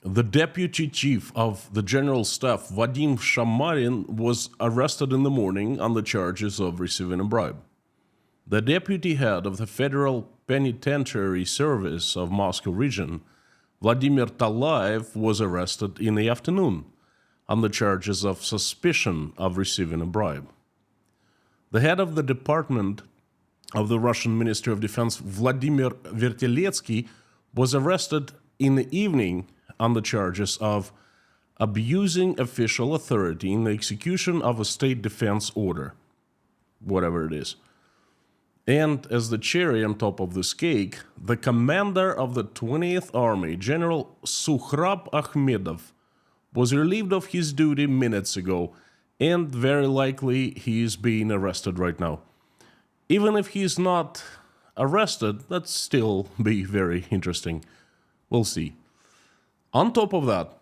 The deputy chief of the general staff, Vadim Shamarin, was arrested in the morning on the charges of receiving a bribe. The deputy head of the Federal Penitentiary Service of Moscow region, Vladimir Talaev, was arrested in the afternoon on the charges of suspicion of receiving a bribe. The head of the department of the Russian Ministry of Defense, Vladimir Verteletsky, was arrested in the evening on the charges of abusing official authority in the execution of a state defense order, whatever it is. And as the cherry on top of this cake, the commander of the 20th Army, General Suhrab Akhmedov, was relieved of his duty minutes ago, and very likely he is being arrested right now. Even if he is not arrested, that'd still be very interesting. We'll see. On top of that,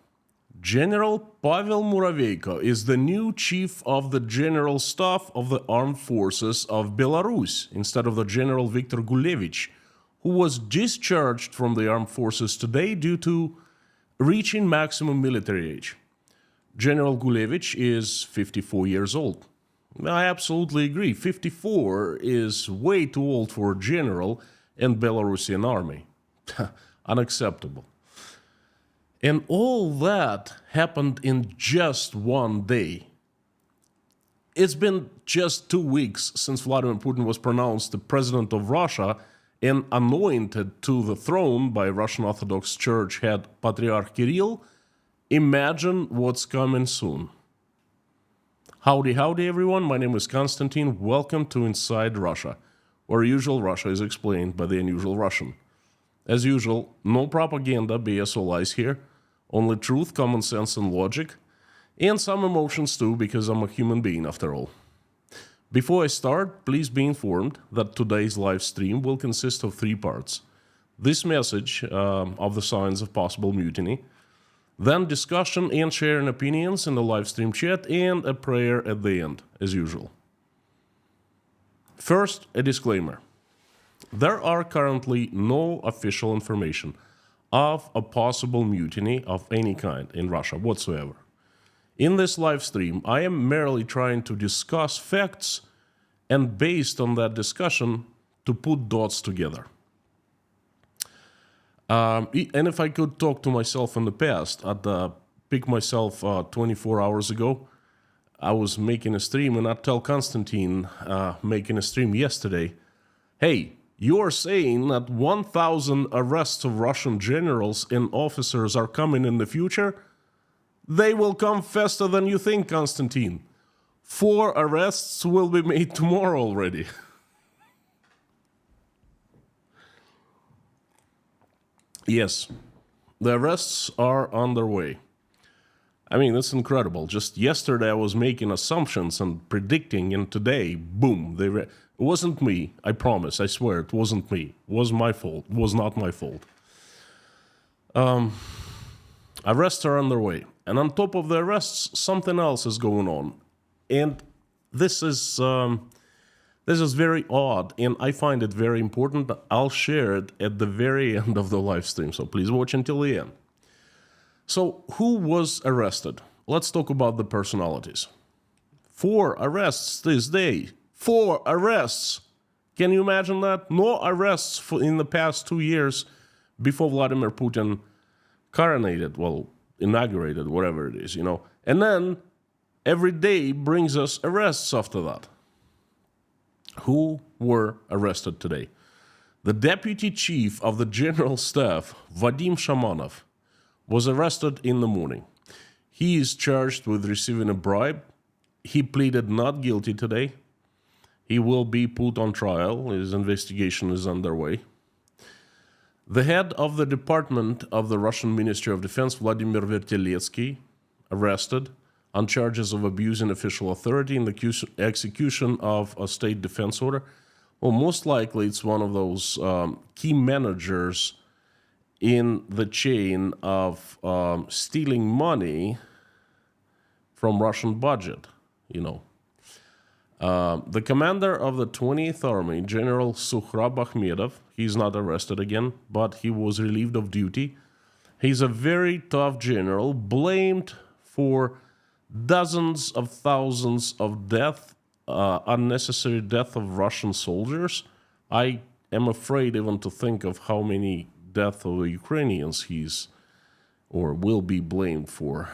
General Pavel Muravyko is the new chief of the General Staff of the Armed Forces of Belarus, instead of the General Viktor Gulevich, who was discharged from the armed forces today due to reaching maximum military age. General Gulevich is 54 years old. I absolutely agree. 54 is way too old for a general in Belarusian army. Unacceptable. And all that happened in just one day. It's been just 2 weeks since Vladimir Putin was pronounced the president of Russia and anointed to the throne by Russian Orthodox Church head Patriarch Kirill. Imagine what's coming soon. Howdy, howdy, everyone. My name is Konstantin. Welcome to Inside Russia, where usual Russia is explained by the unusual Russian. As usual, no propaganda, BS or lies here. Only truth, common sense, and logic. And some emotions too, because I'm a human being after all. Before I start, please be informed that today's live stream will consist of 3 parts. This message of the signs of possible mutiny, then discussion and sharing opinions in the live stream chat, and a prayer at the end, as usual. First, a disclaimer. There are currently no official information of a possible mutiny of any kind in Russia whatsoever. In this live stream, I am merely trying to discuss facts and based on that discussion to put dots together. And if I could talk to myself in the past, I'd pick myself 24 hours ago. I was making a stream and I'd tell Konstantin, making a stream yesterday, hey, you're saying that 1,000 arrests of Russian generals and officers are coming in the future? They will come faster than you think, Konstantin. 4 arrests will be made tomorrow already. Yes, the arrests are underway. I mean, it's incredible. Just yesterday I was making assumptions and predicting, and today, boom, it wasn't me, I promise, I swear, it wasn't me. It was my fault, it was not my fault. Arrests are underway. And on top of the arrests, something else is going on. And this is very odd, and I find it very important. I'll share it at the very end of the live stream, so please watch until the end. So, who was arrested? Let's talk about the personalities. 4 arrests this day. 4 arrests! Can you imagine that? No arrests in the past 2 years before Vladimir Putin inaugurated, whatever it is, And then, every day brings us arrests after that. Who were arrested today? The deputy chief of the general staff, Vadim Shamanov, was arrested in the morning. He is charged with receiving a bribe. He pleaded not guilty today. He will be put on trial. His investigation is underway. The head of the department of the Russian Ministry of Defense, Vladimir Verteletsky, arrested on charges of abusing official authority in the execution of a state defense order. Well, most likely it's one of those key managers in the chain of stealing money from Russian budget, The commander of the 20th Army, General Suhrab Akhmedov, he's not arrested again, but he was relieved of duty He's a very tough general, blamed for dozens of thousands of unnecessary death of Russian soldiers. I am afraid even to think of how many deaths of Ukrainians he's or will be blamed for.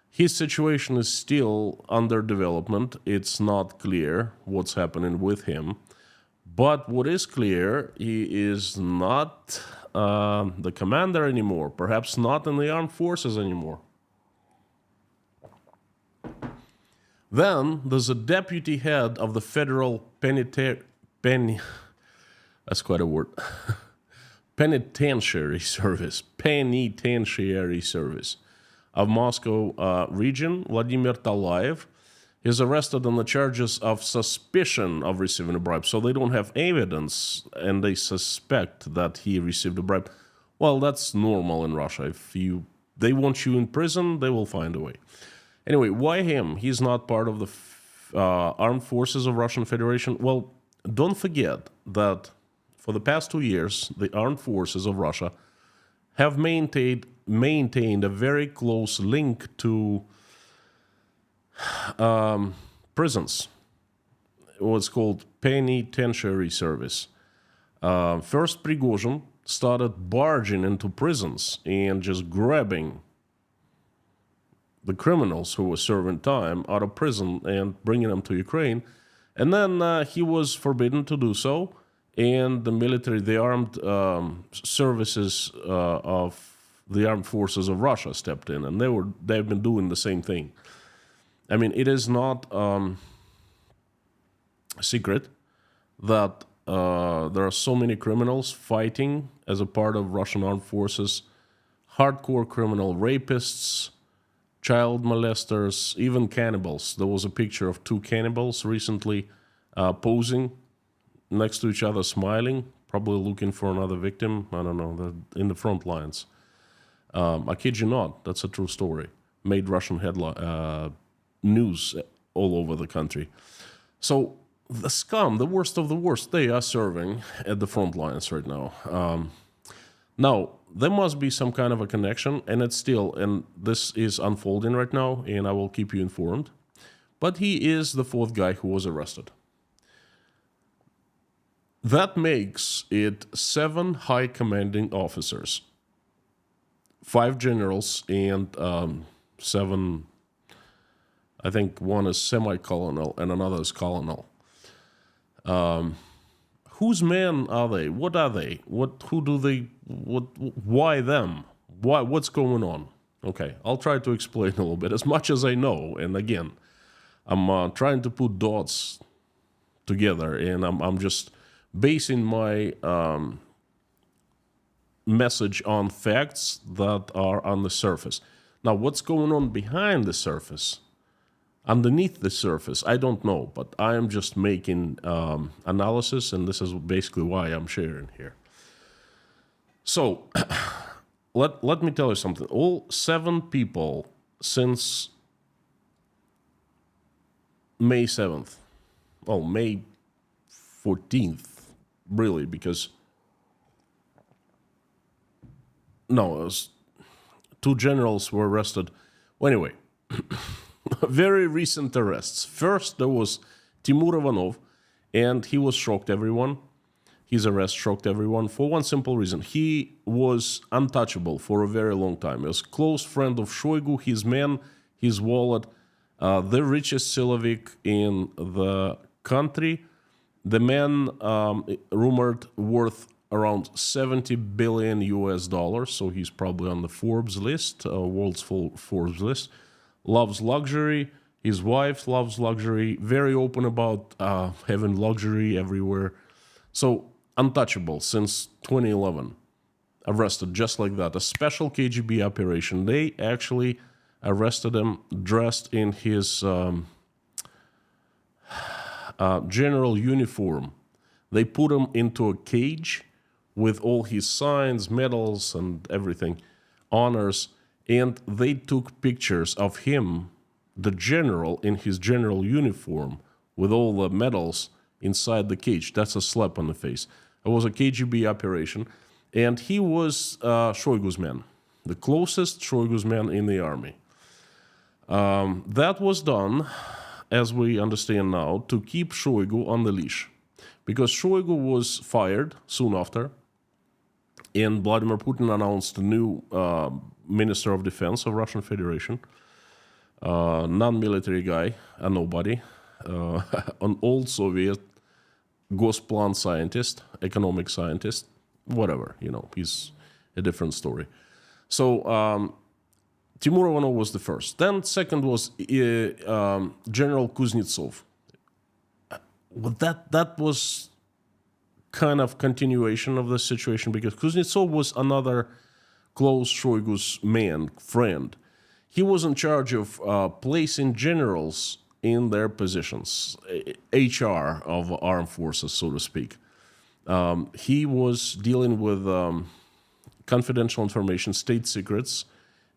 His situation is still under development. It's not clear what's happening with him. But what is clear, he is not the commander anymore, perhaps not in the armed forces anymore. Then there's a deputy head of the federal that's quite a word. Penitentiary service of Moscow region, Vladimir Talayev. He's arrested on the charges of suspicion of receiving a bribe. So they don't have evidence, and they suspect that he received a bribe. Well, that's normal in Russia. If they want you in prison, they will find a way. Anyway, why him? He's not part of the armed forces of Russian Federation. Well, don't forget that for the past 2 years, the armed forces of Russia have maintained a very close link to prisons. What's called penitentiary service. First, Prigozhin started barging into prisons and just grabbing the criminals who were serving time out of prison and bringing them to Ukraine. And then he was forbidden to do so. And the armed services of the armed forces of Russia stepped in, and they've been doing the same thing. I mean, it is not a secret that there are so many criminals fighting as a part of Russian armed forces, hardcore criminal rapists, child molesters, even cannibals. There was a picture of 2 cannibals recently posing next to each other, smiling, probably looking for another victim. I don't know, they're in the front lines. I kid you not, that's a true story. Made Russian news all over the country. So the scum, the worst of the worst, they are serving at the front lines right now. Now, there must be some kind of a connection, and this is unfolding right now, and I will keep you informed. But he is the 4th guy who was arrested. That makes it 7 high commanding officers, 5 generals, and 7, I think one is semi-colonel and another is colonel. Whose men are they? What are they? Why them? What's going on? Okay, I'll try to explain a little bit, as much as I know. And again, I'm trying to put dots together, and I'm just basing my message on facts that are on the surface. Now, what's going on behind the surface, underneath the surface, I don't know, but I am just making analysis, and this is basically why I'm sharing here. So, let me tell you something. All 7 people since May 7th, May 14th, really, because no, it was 2 generals were arrested. Well, anyway, very recent arrests. First, there was Timur Ivanov, and he was shocked everyone. His arrest shocked everyone for one simple reason. He was untouchable for a very long time. He was a close friend of Shoigu, his men, his wallet, the richest Silovik in the country. The man rumored worth around $70 billion US, so he's probably on the Forbes list, world's Forbes list. Loves luxury. His wife loves luxury. Very open about having luxury everywhere. So untouchable since 2011. Arrested just like that. A special KGB operation. They actually arrested him dressed in his general uniform. They put him into a cage with all his signs, medals, and everything, honors, and they took pictures of him, the general, in his general uniform with all the medals inside the cage. That's a slap on the face. It was a KGB operation, And he was Shoigu's man, the closest Shoigu's man in the army. That was done, as we understand now, to keep Shoigu on the leash. Because Shoigu was fired soon after, and Vladimir Putin announced a new Minister of Defense of Russian Federation, non-military guy, a nobody, an old Soviet Gosplan scientist, economic scientist, whatever, he's a different story. So Timur Ivanov was the first. Then second was General Kuznetsov. Well, that was kind of continuation of the situation, because Kuznetsov was another close Shoigu's man, friend. He was in charge of placing generals in their positions, HR of armed forces, so to speak. He was dealing with confidential information, state secrets.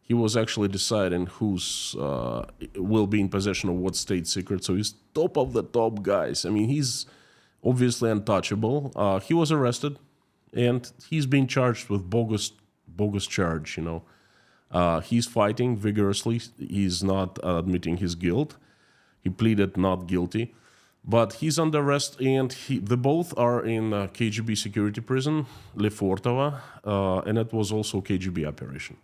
He was actually deciding who's will be in possession of what state secret. So he's top of the top guys. I mean, he's obviously untouchable. He was arrested, and he's being charged with bogus charge. He's fighting vigorously. He's not admitting his guilt. He pleaded not guilty, but he's under arrest, and they both are in KGB security prison, Lefortovo, and it was also KGB operation.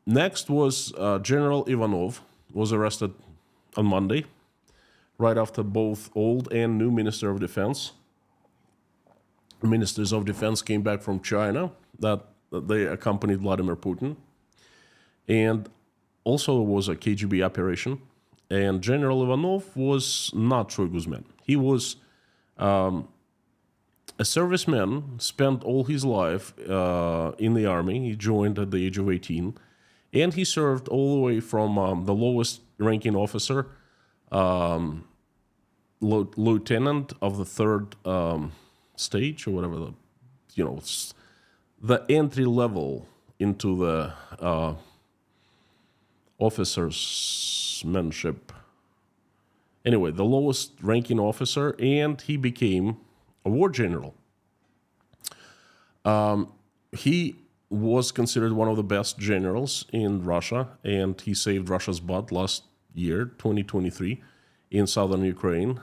Next was General Ivanov, was arrested on Monday, right after both old and new Minister of Defense. Ministers of Defense came back from China, that they accompanied Vladimir Putin, and also was a KGB operation. And General Ivanov was not Shoigu's man. He was a serviceman, spent all his life in the army. He joined at the age of 18, and he served all the way from the lowest ranking officer, lieutenant of the third stage, or whatever, the entry level into the officersmanship. Anyway, the lowest ranking officer, and he became a war general. He was considered one of the best generals in Russia, and he saved Russia's butt last year, 2023, in southern Ukraine.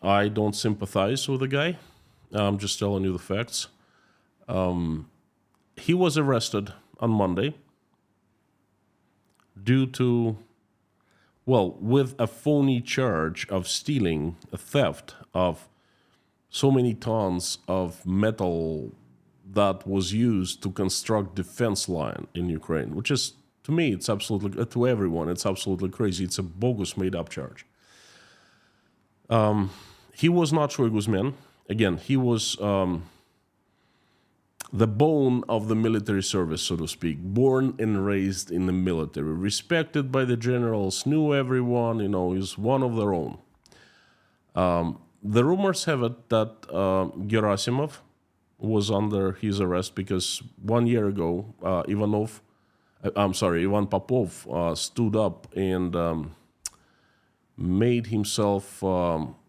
I don't sympathize with the guy. I'm just telling you the facts. He was arrested on Monday due to, with a phony charge of stealing, a theft of so many tons of metal that was used to construct defense line in Ukraine, which is, to me, it's absolutely, to everyone, it's absolutely crazy. It's a bogus made-up charge. He was not Shoigu's man. Again, he was the bone of the military service, so to speak, born and raised in the military, respected by the generals, knew everyone, he's one of their own. The rumors have it that Gerasimov was under his arrest because 1 year ago, Ivan Popov stood up and made himself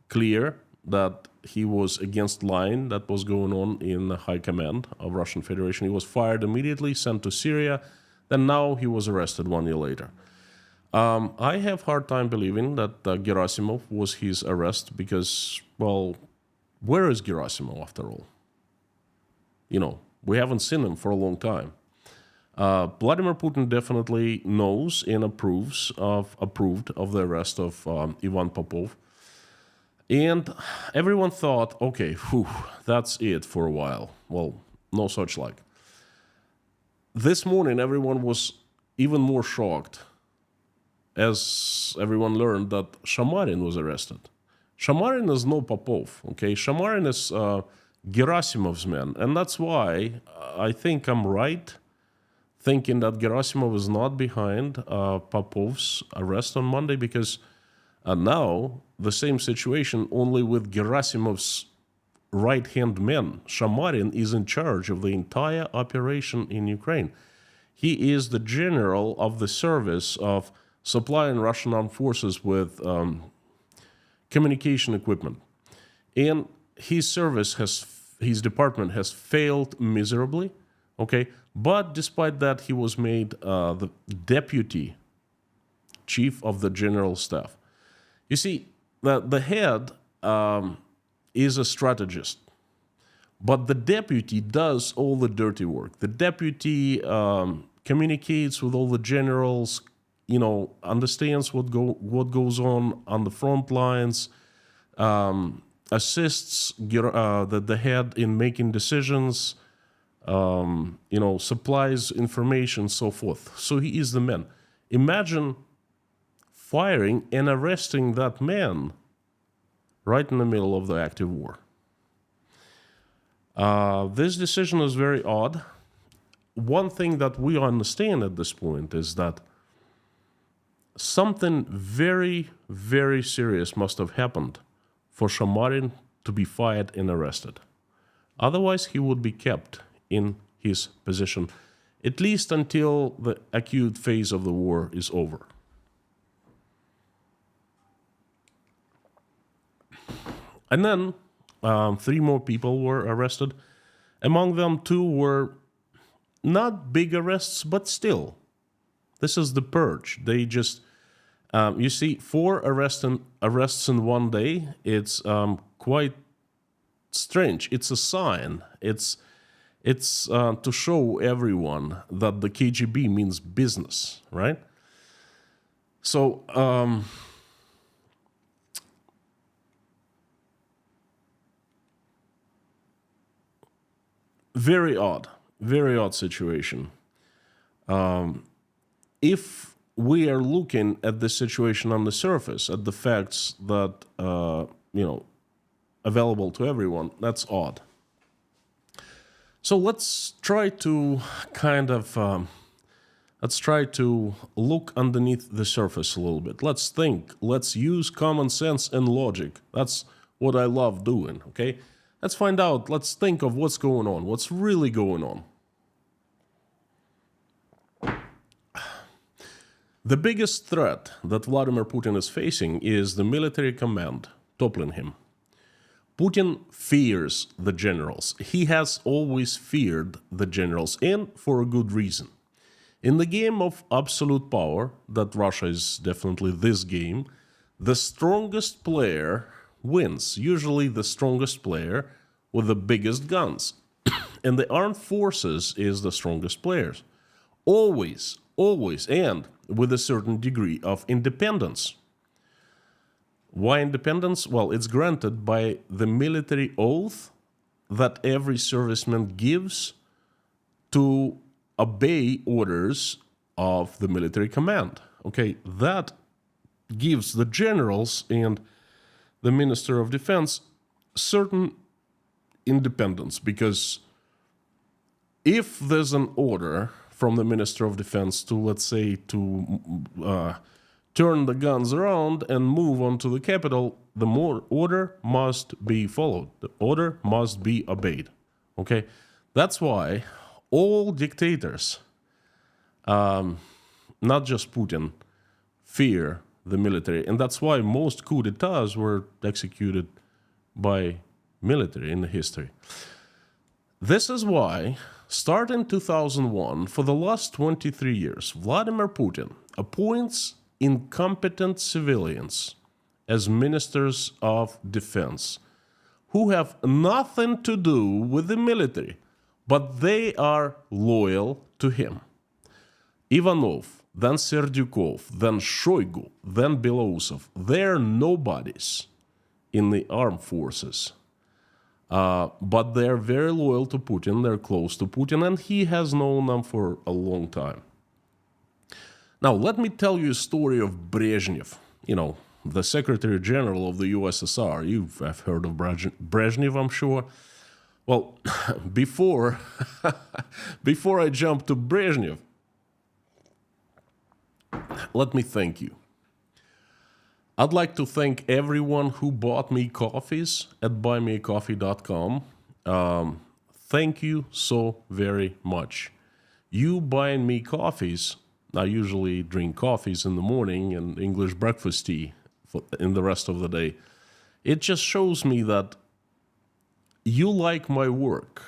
clear that he was against line that was going on in the high command of Russian Federation. He was fired immediately, sent to Syria, then now he was arrested 1 year later. I have hard time believing that Gerasimov was his arrest because, where is Gerasimov after all? We haven't seen him for a long time. Vladimir Putin definitely knows and approved of the arrest of Ivan Popov. And everyone thought, okay, that's it for a while. Well, no such luck. This morning, everyone was even more shocked as everyone learned that Shamarin was arrested. Shamarin is no Popov, okay? Shamarin is Gerasimov's man. And that's why I think I'm right thinking that Gerasimov is not behind Popov's arrest on Monday, because now the same situation, only with Gerasimov's right-hand man. Shamarin is in charge of the entire operation in Ukraine. He is the general of the service of supplying Russian armed forces with communication equipment. And his department has failed miserably, okay? But despite that, he was made the deputy chief of the general staff. You see, the head is a strategist, but the deputy does all the dirty work. The deputy communicates with all the generals, understands what goes on the front lines, assists the head in making decisions, supplies information, so forth. So he is the man. Imagine firing and arresting that man right in the middle of the active war. This decision is very odd. One thing that we understand at this point is that something very, very serious must have happened for Shamarin to be fired and arrested. Otherwise, he would be kept in his position, at least until the acute phase of the war is over. And then 3 more people were arrested. Among them, 2 were not big arrests, but still. This is the purge. They just, you see, 4 arrests in one day. It's quite strange. It's a sign. It's to show everyone that the KGB means business, right? So, very odd situation. If we are looking at the situation on the surface, at the facts that, available to everyone, that's odd. So let's try to look underneath the surface a little bit. Let's think, let's use common sense and logic. That's what I love doing, okay? Let's find out, let's think of what's going on, what's really going on. The biggest threat that Vladimir Putin is facing is the military command toppling him. Putin fears the generals. He has always feared the generals, and for a good reason. In the game of absolute power, that Russia is definitely this game, the strongest player wins, usually the strongest player with the biggest guns. And the armed forces is the strongest players. Always, and with a certain degree of independence. Why independence? Well, it's granted by the military oath that every serviceman gives to obey orders of the military command. Okay, that gives the generals and the Minister of Defense certain independence, because if there's an order from the Minister of Defense to, let's say, to turn the guns around and move on to the capital, the order must be followed. The order must be obeyed. Okay? That's why all dictators, not just Putin, fear the military. And that's why most coups d'etats were executed by military in the history. This is why, starting 2001, for the last 23 years, Vladimir Putin appoints incompetent civilians as ministers of defense who have nothing to do with the military, but they are loyal to him. Ivanov, then Serdyukov, then Shoigu, then Belousov, they're nobodies in the armed forces. But they're very loyal to Putin, they're close to Putin, and he has known them for a long time. Now, let me tell you a story of Brezhnev, the Secretary General of the USSR. You've heard of Brezhnev, I'm sure. Well, before I jump to Brezhnev, let me thank you. I'd like to thank everyone who bought me coffees at buymeacoffee.com. Thank you so very much. You buying me coffees, I usually drink coffees in the morning and English breakfast tea in the rest of the day. It just shows me that you like my work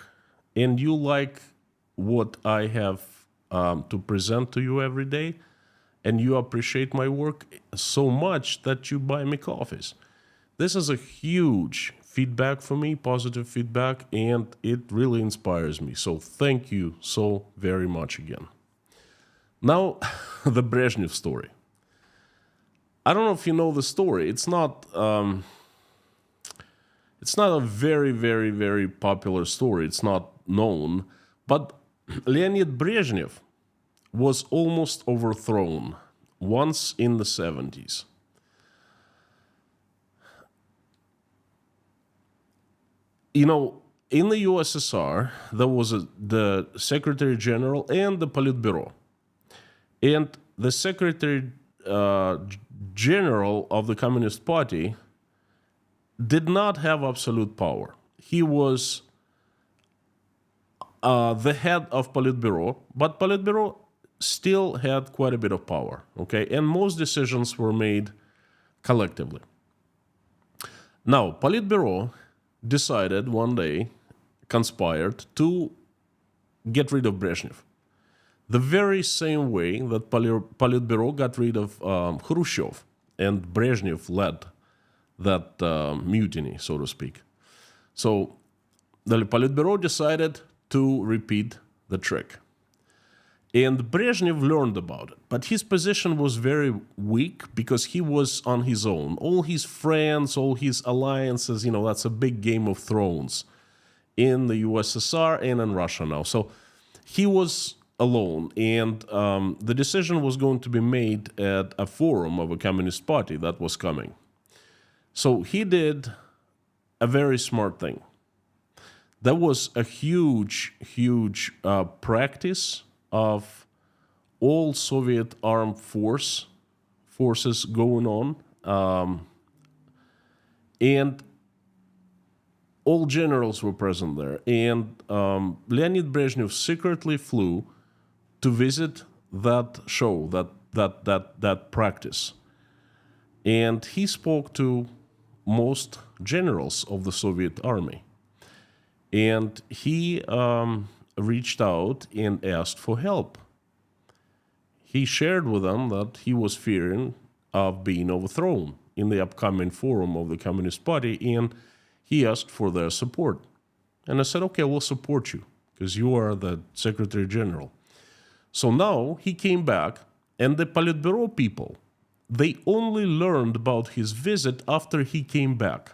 and you like what I have to present to you every day, and you appreciate my work so much that you buy me coffees. This is a huge feedback for me, positive feedback, and it really inspires me. So thank you so very much again. Now, the Brezhnev story. I don't know if you know the story. It's not a very, very, very popular story. It's not known. But Leonid Brezhnev was almost overthrown once in the 70s. You know, in the USSR, there was the Secretary General and the Politburo. And the Secretary General of the Communist Party did not have absolute power. He was the head of Politburo, but Politburo still had quite a bit of power, okay? And most decisions were made collectively. Now, Politburo decided one day, conspired to get rid of Brezhnev. The very same way that Politburo got rid of Khrushchev, and Brezhnev led that mutiny, so to speak. So the Politburo decided to repeat the trick. And Brezhnev learned about it, but his position was very weak because he was on his own. All his friends, all his alliances, you know, that's a big Game of Thrones in the USSR and in Russia now. So he was alone, and the decision was going to be made at a forum of a Communist Party that was coming. So he did a very smart thing. There was a huge practice of all Soviet armed forces going on, and all generals were present there. And Leonid Brezhnev secretly flew to visit that show, that practice. And he spoke to most generals of the Soviet army. And he reached out and asked for help. He shared with them that he was fearing of being overthrown in the upcoming forum of the Communist Party, and he asked for their support. And I said, okay, we'll support you, because you are the Secretary General. So now he came back, and the Politburo people, they only learned about his visit after he came back.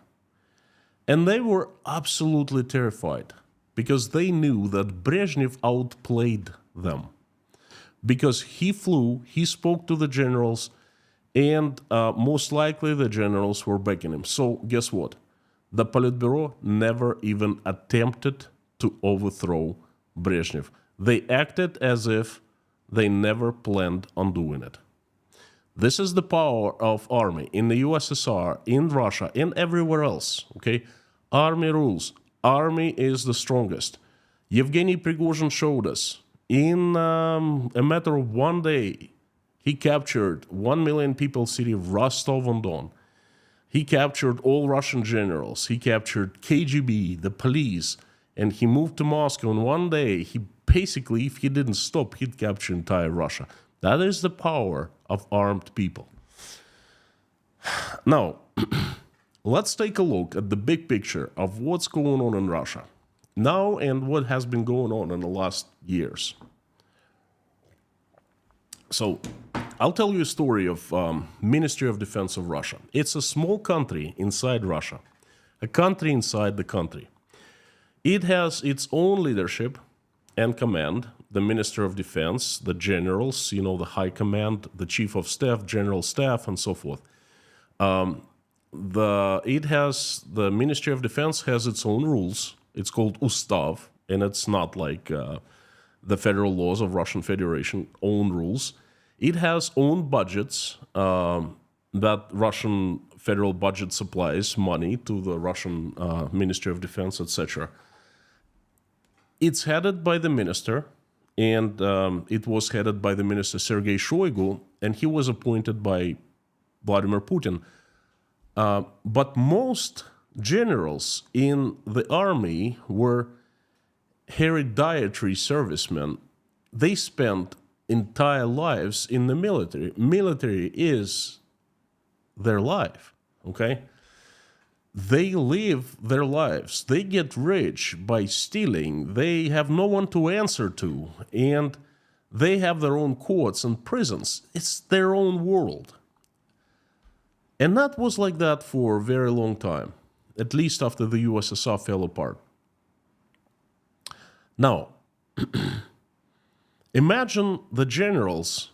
And they were absolutely terrified, because they knew that Brezhnev outplayed them. Because he flew, he spoke to the generals, and most likely the generals were backing him. So guess what? The Politburo never even attempted to overthrow Brezhnev. They acted as if they never planned on doing it. This is the power of army in the USSR, in Russia, and everywhere else, okay? Army rules. Army is the strongest. Yevgeny Prigozhin showed us. In a matter of one day, he captured 1 million people city of Rostov-on-Don. He captured all Russian generals. He captured KGB, the police, and he moved to Moscow. And one day, he basically, if he didn't stop, he'd capture entire Russia. That is the power of armed people. Now, let's take a look at the big picture of what's going on in Russia now and what has been going on in the last years. So, I'll tell you a story of Ministry of Defense of Russia. It's a small country inside Russia, a country inside the country. It has its own leadership and command, the Minister of Defense, the generals, you know, the high command, the chief of staff, general staff, and so forth. The Ministry of Defense has its own rules. It's called Ustav, and it's not like the federal laws of Russian Federation, own rules. It has own budgets that Russian federal budget supplies money to the Russian Ministry of Defense, etc. It's headed by the minister, and it was headed by the minister Sergei Shoigu, and he was appointed by Vladimir Putin. But most generals in the army were hereditary servicemen. They spent entire lives in the military. Military is their life, okay? They live their lives. They get rich by stealing. They have no one to answer to. And they have their own courts and prisons. It's their own world. And that was like that for a very long time, at least after the USSR fell apart. Now, imagine the generals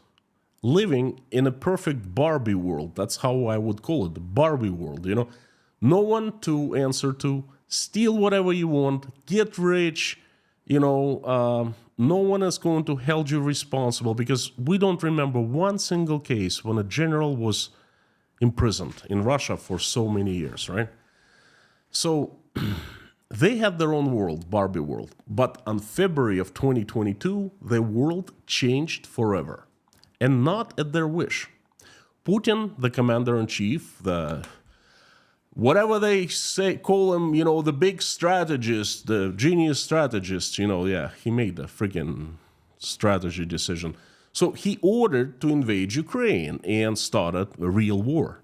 living in a perfect Barbie world. That's how I would call it, the Barbie world, you know. No one to answer to, steal whatever you want, get rich, you know, no one is going to hold you responsible, because we don't remember one single case when a general was imprisoned in Russia for so many years, right? So they had their own world, Barbie world. But on February of 2022, the world changed forever, and not at their wish. Putin, the commander-in-chief, whatever they say, call him, you know, the big strategist, the genius strategist, you know, yeah, he made a freaking strategy decision. So he ordered to invade Ukraine and started a real war.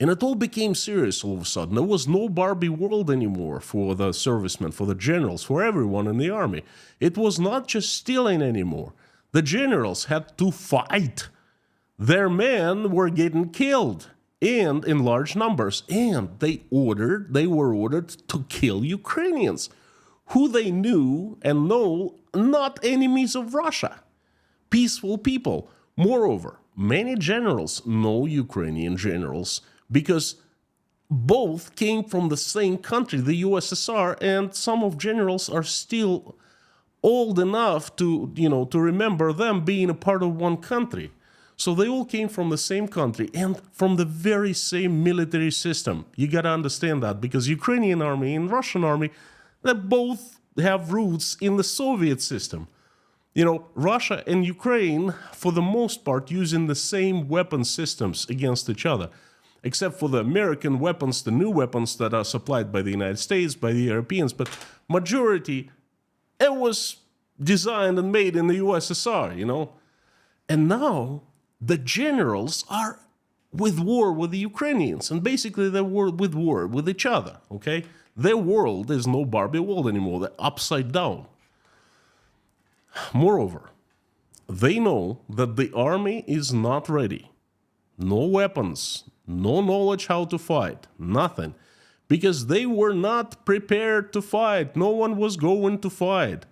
And it all became serious all of a sudden. There was no Barbie world anymore for the servicemen, for the generals, for everyone in the army. It was not just stealing anymore. The generals had to fight. Their men were getting killed, and in large numbers. And they were ordered to kill Ukrainians, who they knew and know not enemies of Russia. Peaceful people. Moreover, many generals know Ukrainian generals because both came from the same country, the USSR, and some of generals are still old enough to, you know, to remember them being a part of one country. So they all came from the same country and from the very same military system. You got to understand that, because Ukrainian army and Russian army, they both have roots in the Soviet system. You know, Russia and Ukraine, for the most part, using the same weapon systems against each other, except for the American weapons, the new weapons that are supplied by the United States, by the Europeans. But majority, it was designed and made in the USSR, you know. And now the generals are with war with the Ukrainians, and basically they're with war with each other, okay? Their world is no Barbie world anymore. They're upside down. Moreover, they know that the army is not ready. No weapons, no knowledge how to fight, nothing. Because they were not prepared to fight. No one was going to fight.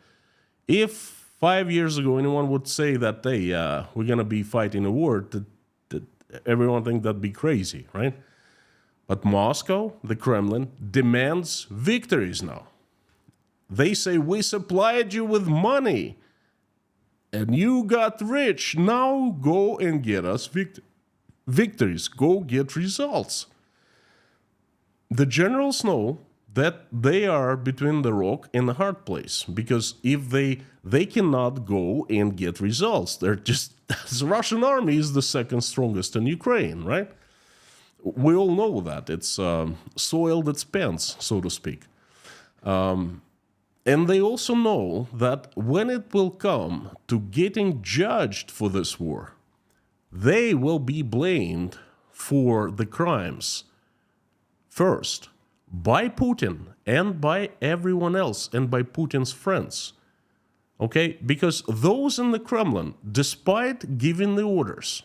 If 5 years ago anyone would say that, hey, we're going to be fighting a war, that everyone think that'd be crazy, right? But Moscow, the Kremlin, demands victories now. They say, we supplied you with money, and you got rich. Now go and get us victories. Go get results. The generals know that they are between the rock and the hard place, because if they cannot go and get results. They're just, the Russian army is the second strongest in Ukraine, right? We all know that. It's soil that spends, so to speak. And they also know that when it will come to getting judged for this war, they will be blamed for the crimes first by Putin and by everyone else and by Putin's friends. Okay? Because those in the Kremlin, despite giving the orders,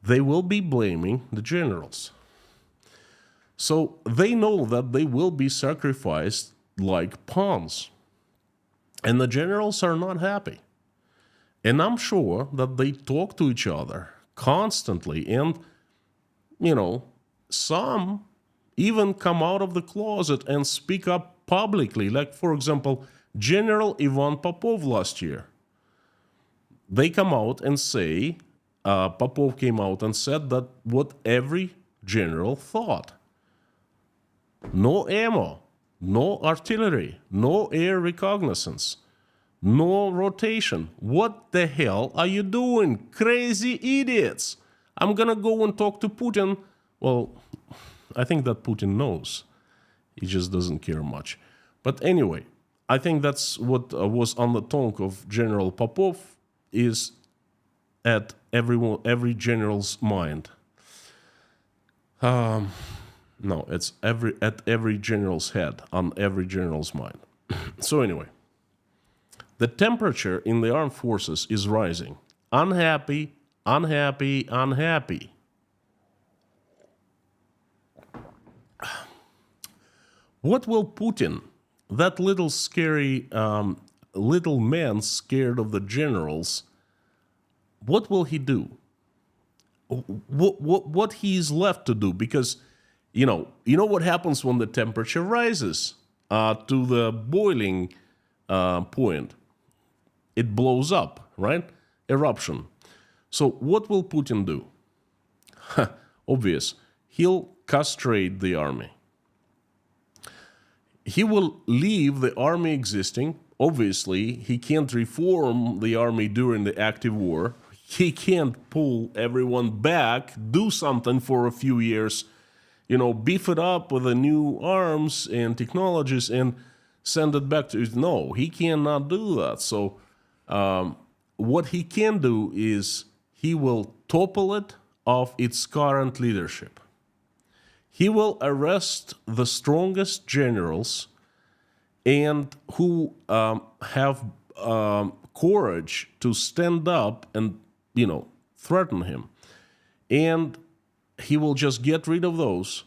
they will be blaming the generals. So they know that they will be sacrificed like pawns. And the generals are not happy. And I'm sure that they talk to each other constantly. And, you know, some even come out of the closet and speak up publicly. Like, for example, General Ivan Popov last year. They come out and say, Popov came out and said that what every general thought. No ammo, no artillery, no air reconnaissance, no rotation. What the hell are you doing? Crazy idiots. I'm gonna go and talk to Putin. Well, I think that Putin knows. He just doesn't care much. But anyway, I think that's what was on the tongue of General Popov is at every general's mind. No, it's at every general's head, on every general's mind. So anyway, the temperature in the armed forces is rising. Unhappy, unhappy, unhappy. What will Putin, that little scary little man scared of the generals, what will he do? What he is left to do? Because you know what happens when the temperature rises to the boiling point. It blows up, right? Eruption. So what will Putin do? Obvious. He'll castrate the army. He will leave the army existing. Obviously, he can't reform the army during the active war. He can't pull everyone back, do something for a few years, beef it up with the new arms and technologies and send it back to... No, he cannot do that. So what he can do is he will topple it of its current leadership. He will arrest the strongest generals and who have courage to stand up and, threaten him. And he will just get rid of those,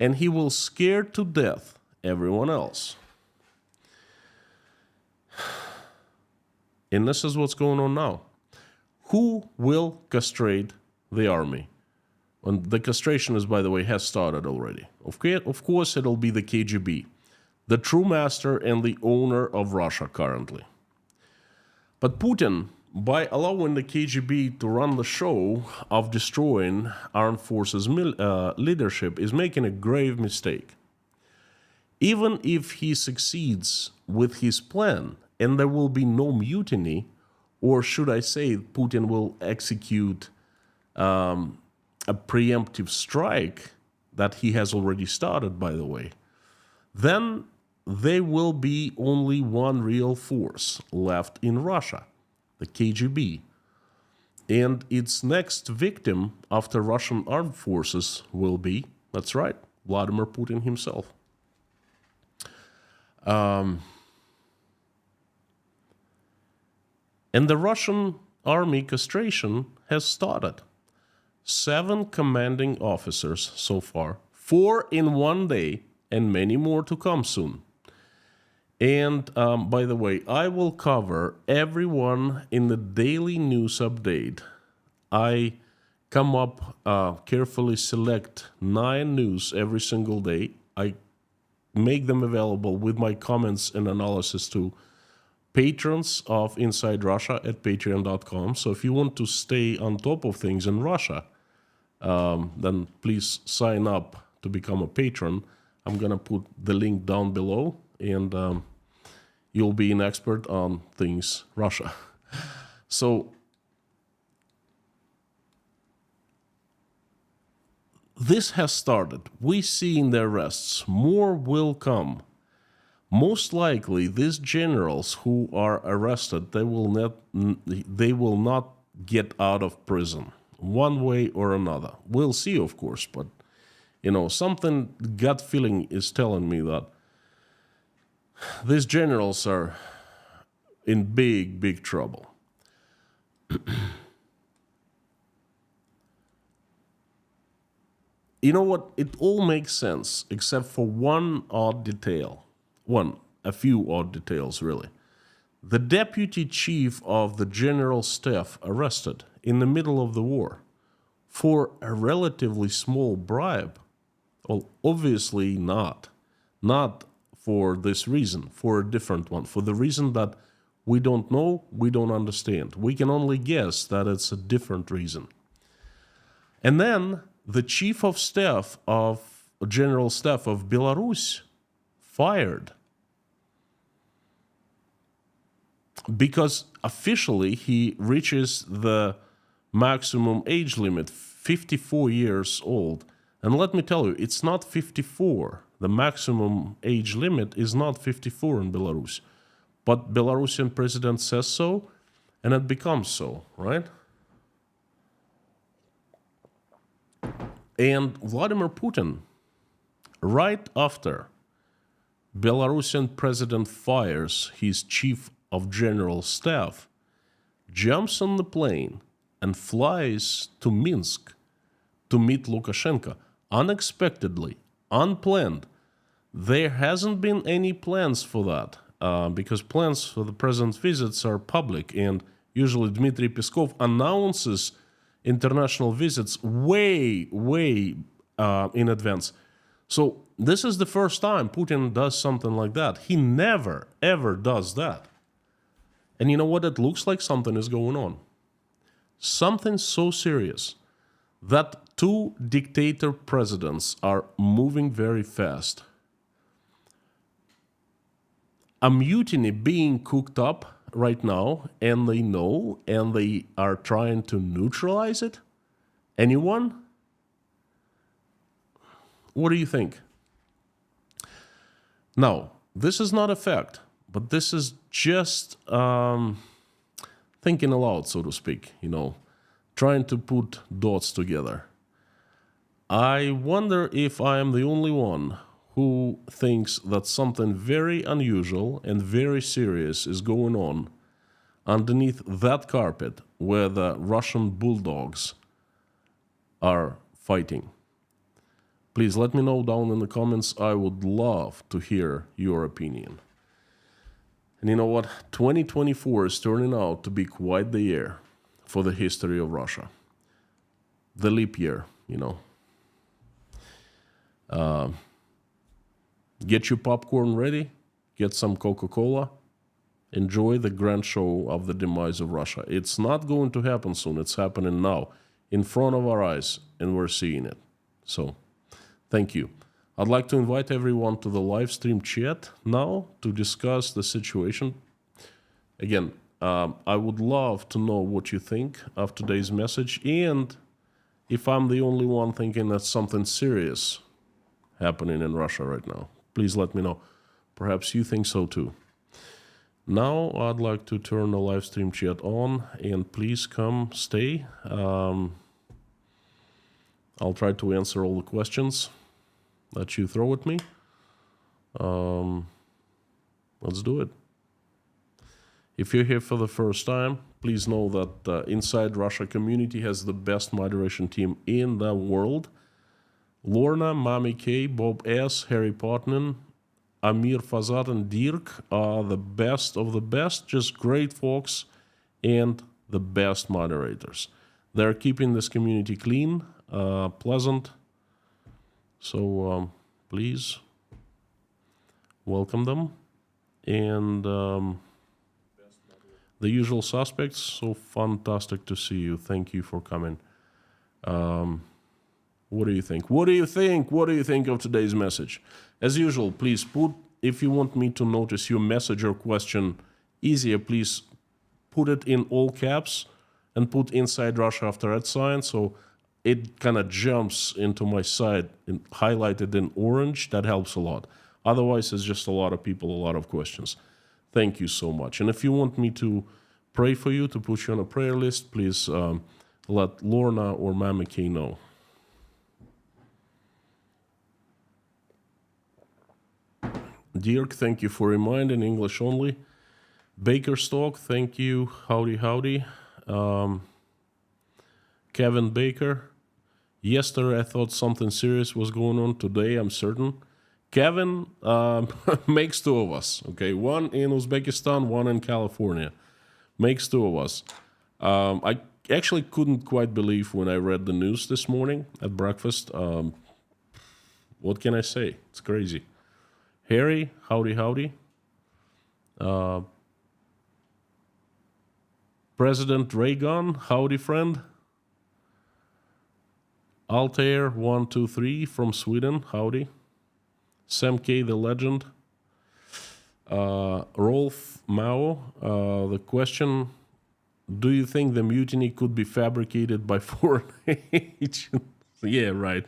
and he will scare to death everyone else. And this is what's going on now. Who will castrate the army? And the castration is, by the way, has started already. Of course, it'll be the KGB, the true master and the owner of Russia currently. But Putin, by allowing the KGB to run the show of destroying armed forces leadership, is making a grave mistake. Even if he succeeds with his plan and there will be no mutiny, or should I say Putin will execute a preemptive strike that he has already started, by the way, then there will be only one real force left in Russia, the KGB. And its next victim after Russian armed forces will be, that's right, Vladimir Putin himself. And the Russian army castration has started. 7 commanding officers so far, 4 in one day, and many more to come soon. And by the way, I will cover everyone in the daily news update. I come up, carefully select 9 news every single day. I make them available with my comments and analysis to patrons of Inside Russia at patreon.com. So if you want to stay on top of things in Russia, then please sign up to become a patron. I'm going to put the link down below, and you'll be an expert on things Russia. So this has started. We see in the arrests, more will come. Most likely, these generals who are arrested, they will not get out of prison one way or another. We'll see, of course, but something gut feeling is telling me that these generals are in big, big trouble. You know what? It all makes sense except for one odd detail. A few odd details, really. The deputy chief of the general staff arrested in the middle of the war for a relatively small bribe. Well, obviously not. Not for this reason, for a different one. For the reason that we don't know, we don't understand. We can only guess that it's a different reason. And then the chief of staff of general staff of Belarus fired. Because officially he reaches the maximum age limit, 54 years old. And let me tell you, it's not 54. The maximum age limit is not 54 in Belarus. But Belarusian president says so, and it becomes so, right? And Vladimir Putin, right after Belarusian president fires his chief of general staff, jumps on the plane and flies to Minsk to meet Lukashenko unexpectedly, unplanned. There hasn't been any plans for that because plans for the president's visits are public, and usually Dmitry Peskov announces international visits way in advance. So this is the first time Putin does something like that. He never, ever does that. And you know what? It looks like something is going on. Something so serious that two dictator presidents are moving very fast. A mutiny being cooked up right now, and they know, and they are trying to neutralize it? Anyone? What do you think? Now, this is not a fact, but this is just thinking aloud, so to speak, trying to put dots together. I wonder if I am the only one who thinks that something very unusual and very serious is going on underneath that carpet where the Russian bulldogs are fighting. Please let me know down in the comments. I would love to hear your opinion. And you know what? 2024 is turning out to be quite the year for the history of Russia. The leap year, Get your popcorn ready, get some Coca-Cola, enjoy the grand show of the demise of Russia. It's not going to happen soon, it's happening now, in front of our eyes, and we're seeing it. So, thank you. I'd like to invite everyone to the live stream chat now to discuss the situation. Again, I would love to know what you think of today's message, and if I'm the only one thinking that something serious happening in Russia right now. Please let me know. Perhaps you think so too. Now I'd like to turn the live stream chat on, and please come stay. I'll try to answer all the questions that you throw at me. Let's do it. If you're here for the first time, please know that the Inside Russia community has the best moderation team in the world. Lorna, Mami K, Bob S, Harry Potnin, Amir Fazat, and Dirk are the best of the best, just great folks and the best moderators. They're keeping this community clean, pleasant. So please welcome them. And the usual suspects, so fantastic to see you. Thank you for coming. What do you think? What do you think? What do you think of today's message? As usual, please put, if you want me to notice your message or question easier, please put it in all caps and put Inside Russia after @ so it kind of jumps into my side and highlighted in orange. That helps a lot. Otherwise, it's just a lot of people, a lot of questions. Thank you so much. And if you want me to pray for you, to put you on a prayer list, please let Lorna or Mama K know. Dirk, thank you for reminding, English only. Bakerstock, thank you. Howdy, howdy. Kevin Baker. Yesterday I thought something serious was going on. Today I'm certain. Kevin makes two of us, okay? One in Uzbekistan, one in California. Makes two of us. I actually couldn't quite believe when I read the news this morning at breakfast. What can I say? It's crazy. Harry, howdy, howdy. President Reagan, howdy, friend. Altair 123 from Sweden, howdy. Sam K, the legend. Rolf Mao, the question, do you think the mutiny could be fabricated by foreign agents? Yeah, right.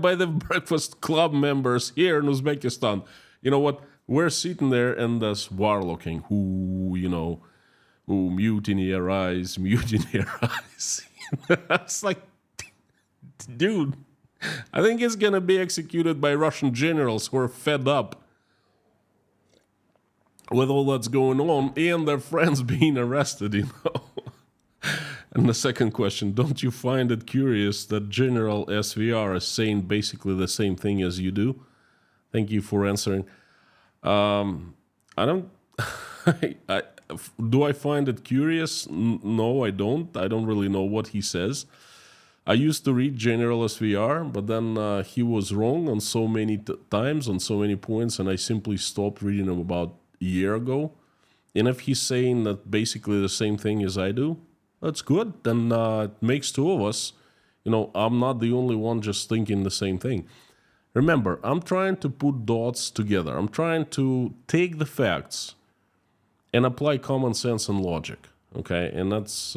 By the breakfast club members here in Uzbekistan. You know what? We're sitting there and there's war looking. Who, who mutiny arise, mutiny arise. It's like, dude, I think it's gonna be executed by Russian generals who are fed up with all that's going on and their friends being arrested. And the second question, don't you find it curious that General SVR is saying basically the same thing as you do? Thank you for answering. I don't. Do I find it curious? No, I don't. I don't really know what he says. I used to read General SVR, but then he was wrong on so many times, on so many points, and I simply stopped reading him about a year ago. And if he's saying that basically the same thing as I do, that's good. Then it makes two of us. I'm not the only one just thinking the same thing. Remember, I'm trying to put dots together. I'm trying to take the facts and apply common sense and logic. Okay, and that's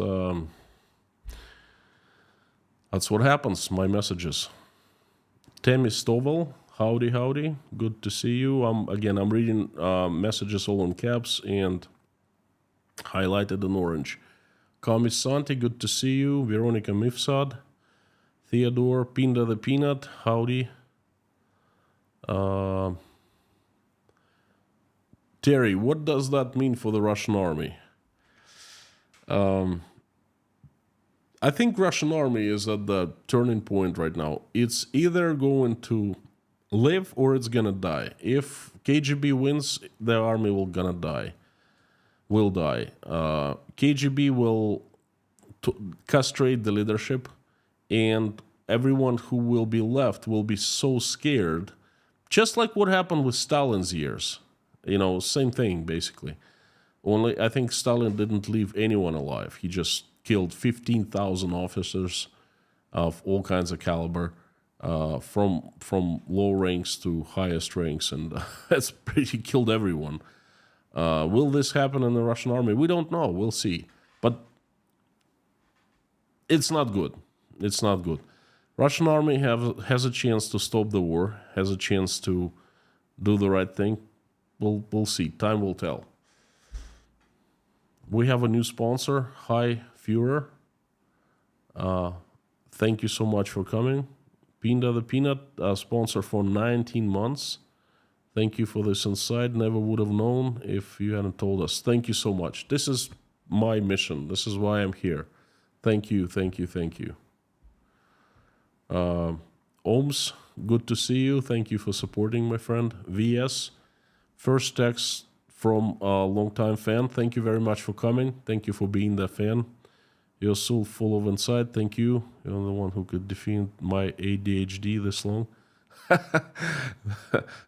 what happens. My messages. Temi Stovall, howdy. Good to see you. I'm reading messages all in caps and highlighted in orange. Kamis Santi, good to see you. Veronica Mifsad, Theodore, Pinda the Peanut, howdy. Terry, what does that mean for the Russian army? I think Russian army is at the turning point right now. It's either going to live or it's gonna die. If KGB wins, the army will die. KGB will castrate the leadership, and everyone who will be left will be so scared, just like what happened with Stalin's years. Same thing, basically. Only I think Stalin didn't leave anyone alive. He just killed 15,000 officers of all kinds of caliber, from low ranks to highest ranks, and that's pretty killed everyone. Will this happen in the Russian army? We don't know. We'll see. But it's not good. It's not good. Russian army has a chance to stop the war, has a chance to do the right thing. We'll see. Time will tell. We have a new sponsor. Hi, Führer. Thank you so much for coming. Pinda the Peanut, sponsor for 19 months. Thank you for this insight. Never would have known if you hadn't told us. Thank you so much. This is my mission. This is why I'm here. Thank you. Ohms, good to see you. Thank you for supporting, my friend. VS, first text from a longtime fan. Thank you very much for coming. Thank you for being the fan. You're so full of insight. Thank you. You're the one who could defeat my ADHD this long.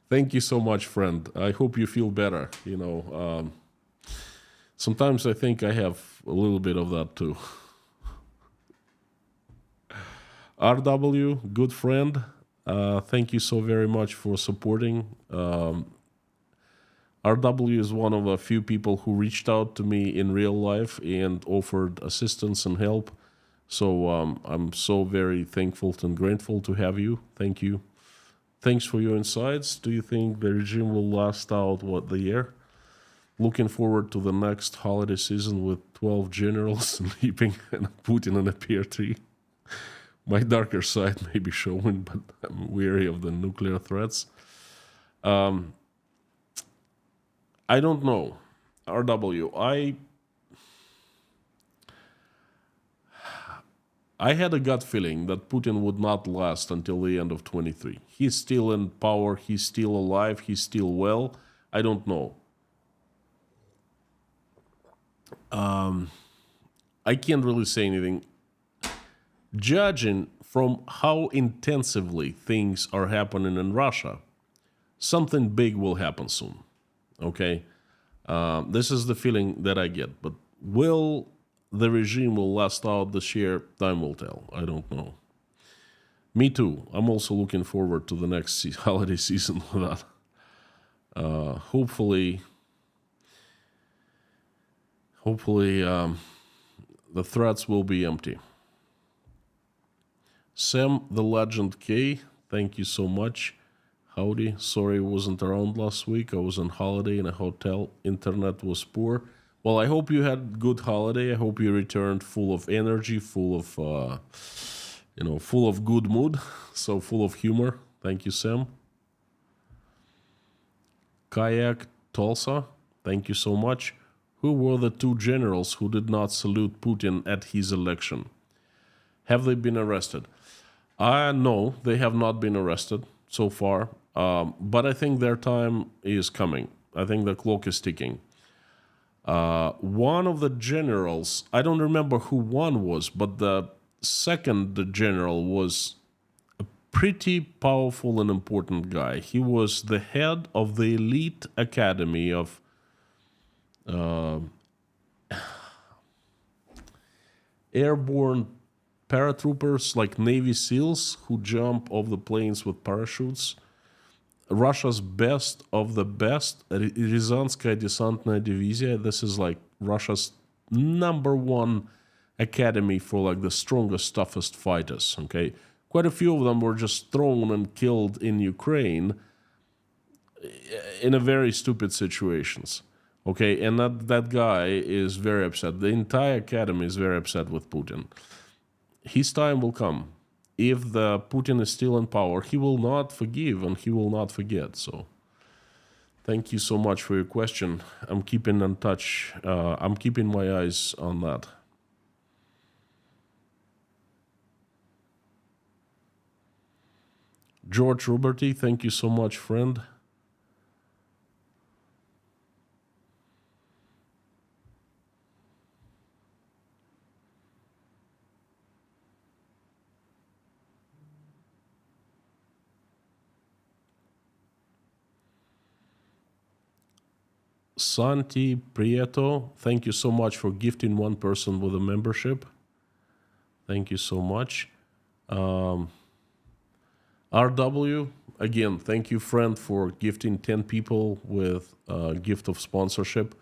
Thank you so much, friend. I hope you feel better. Sometimes I think I have a little bit of that too. RW, good friend. Thank you so very much for supporting. RW is one of a few people who reached out to me in real life and offered assistance and help. So I'm so very thankful and grateful to have you. Thank you. Thanks for your insights. Do you think the regime will last out, the year? Looking forward to the next holiday season with 12 generals sleeping and Putin in a pear tree. My darker side may be showing, but I'm weary of the nuclear threats. I don't know. RW, I had a gut feeling that Putin would not last until the end of 23. He's still in power. He's still alive. He's still well. I don't know. I can't really say anything. Judging from how intensively things are happening in Russia, something big will happen soon. Okay? This is the feeling that I get. But will the regime will last out this year? Time will tell. I don't know. Me too. I'm also looking forward to the next holiday season with that. Hopefully, the threats will be empty. Sam the Legend K, thank you so much. Howdy, sorry I wasn't around last week. I was on holiday in a hotel. Internet was poor. Well, I hope you had good holiday. I hope you returned full of energy, full of, full of good mood. So full of humor. Thank you, Sam. Kayak Tulsa, thank you so much. Who were the two generals who did not salute Putin at his election? Have they been arrested? No, they have not been arrested so far. But I think their time is coming. I think the clock is ticking. One of the generals, I don't remember who one was, but the second general was a pretty powerful and important guy. He was the head of the elite academy of airborne paratroopers, like Navy SEALs who jump off the planes with parachutes. Russia's best of the best, Ryazanskaya Desantная Divizia. This is like Russia's #1 academy for like the strongest, toughest fighters. Okay, quite a few of them were just thrown and killed in Ukraine in a very stupid situations. Okay, and that guy is very upset. The entire academy is very upset with Putin. His time will come. If the Putin is still in power, he will not forgive and he will not forget. So thank you so much for your question. I'm keeping in touch. I'm keeping my eyes on that. George Roberty, thank you so much, friend. Santi Prieto, thank you so much for gifting one person with a membership. Thank you so much. RW, again, thank you, friend, for gifting 10 people with a gift of sponsorship.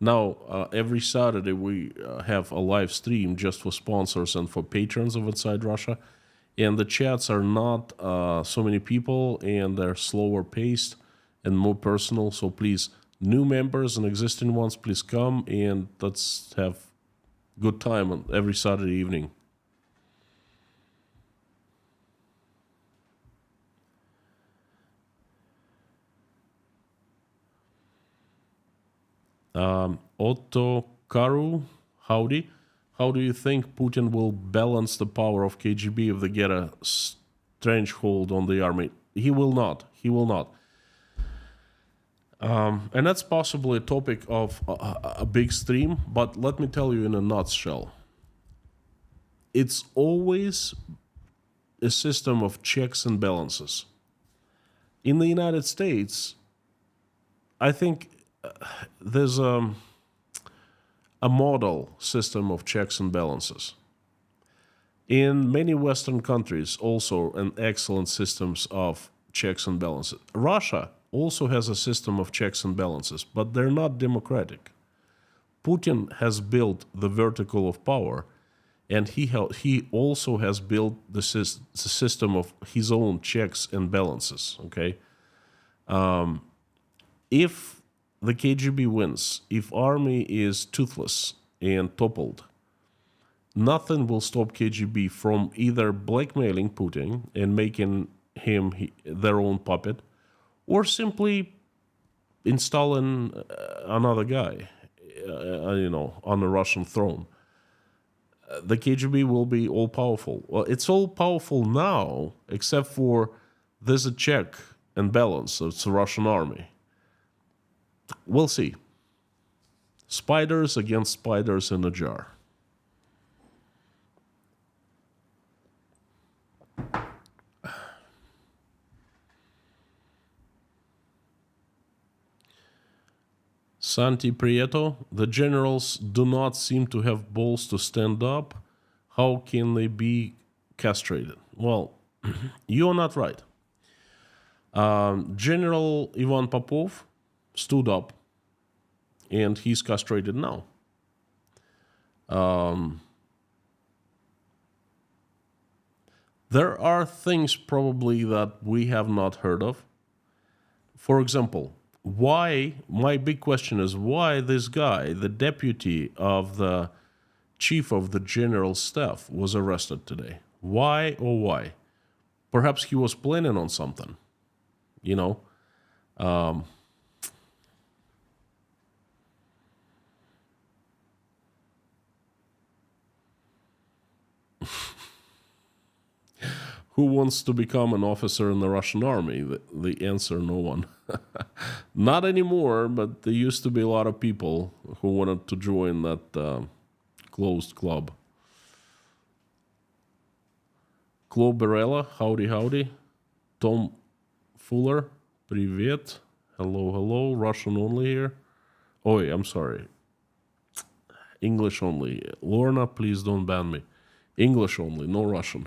Now, every Saturday we have a live stream just for sponsors and for patrons of Inside Russia. And the chats are not so many people and they're slower paced and more personal. So please, new members and existing ones, please come and let's have good time on every Saturday evening. Otto Karu, howdy. How do you think Putin will balance the power of KGB if they get a strange hold on the army? He will not. He will not. And that's possibly a topic of a big stream, but let me tell you in a nutshell. It's always a system of checks and balances. In the United States, I think there's a model system of checks and balances. In many Western countries, also an excellent systems of checks and balances. Russia also has a system of checks and balances, but they're not democratic. Putin has built the vertical of power, and he also has built the system of his own checks and balances. Okay, if the KGB wins, if army is toothless and toppled, nothing will stop KGB from either blackmailing Putin and making him their own puppet, or simply installing another guy, on the Russian throne. The KGB will be all powerful. Well, it's all powerful now, except for there's a check and balance. So it's the Russian army. We'll see. Spiders against spiders in a jar. Santi Prieto, the generals do not seem to have balls to stand up. How can they be castrated? Well, you're not right. General Ivan Popov stood up, and he's castrated now. There are things probably that we have not heard of. For example, why, my big question is why this guy, the deputy of the chief of the general staff, was arrested today? Why, oh why? Perhaps he was planning on something, you know? Who wants to become an officer in the Russian army? The answer, no one. Not anymore, but there used to be a lot of people who wanted to join that closed club. Claude Barella, howdy, howdy. Tom Fuller, привет. Hello, hello. Russian only here. Oh, I'm sorry. English only. Lorna, please don't ban me. English only, no Russian.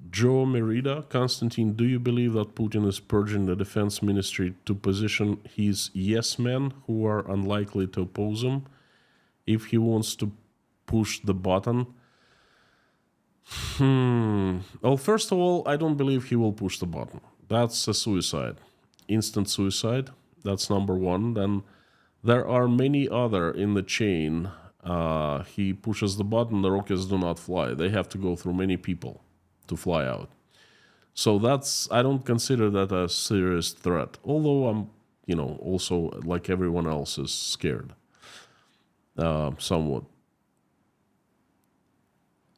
Joe Merida, Constantine, do you believe that Putin is purging the defense ministry to position his yes men who are unlikely to oppose him if he wants to push the button? Well, first of all, I don't believe he will push the button. That's a suicide. Instant suicide. That's number one. Then there are many other in the chain. He pushes the button, the rockets do not fly. They have to go through many people to fly out. So I don't consider that a serious threat. Although I'm, also like everyone else is scared. Somewhat.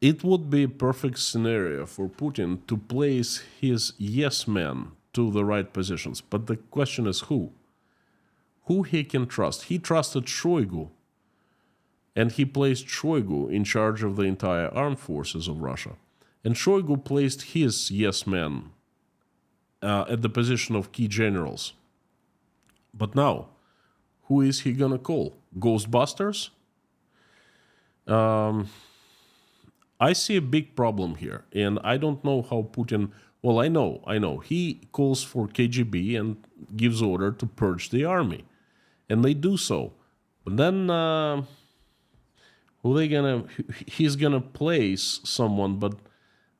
It would be a perfect scenario for Putin to place his yes men to the right positions. But the question is who? Who he can trust. He trusted Shoigu, and he placed Shoigu in charge of the entire armed forces of Russia. And Shoigu placed his yes men at the position of key generals. But now, who is he gonna call? Ghostbusters? I see a big problem here, and I don't know how Putin... Well, I know. He calls for KGB and gives order to purge the army. And they do so. But then, he's gonna place someone, but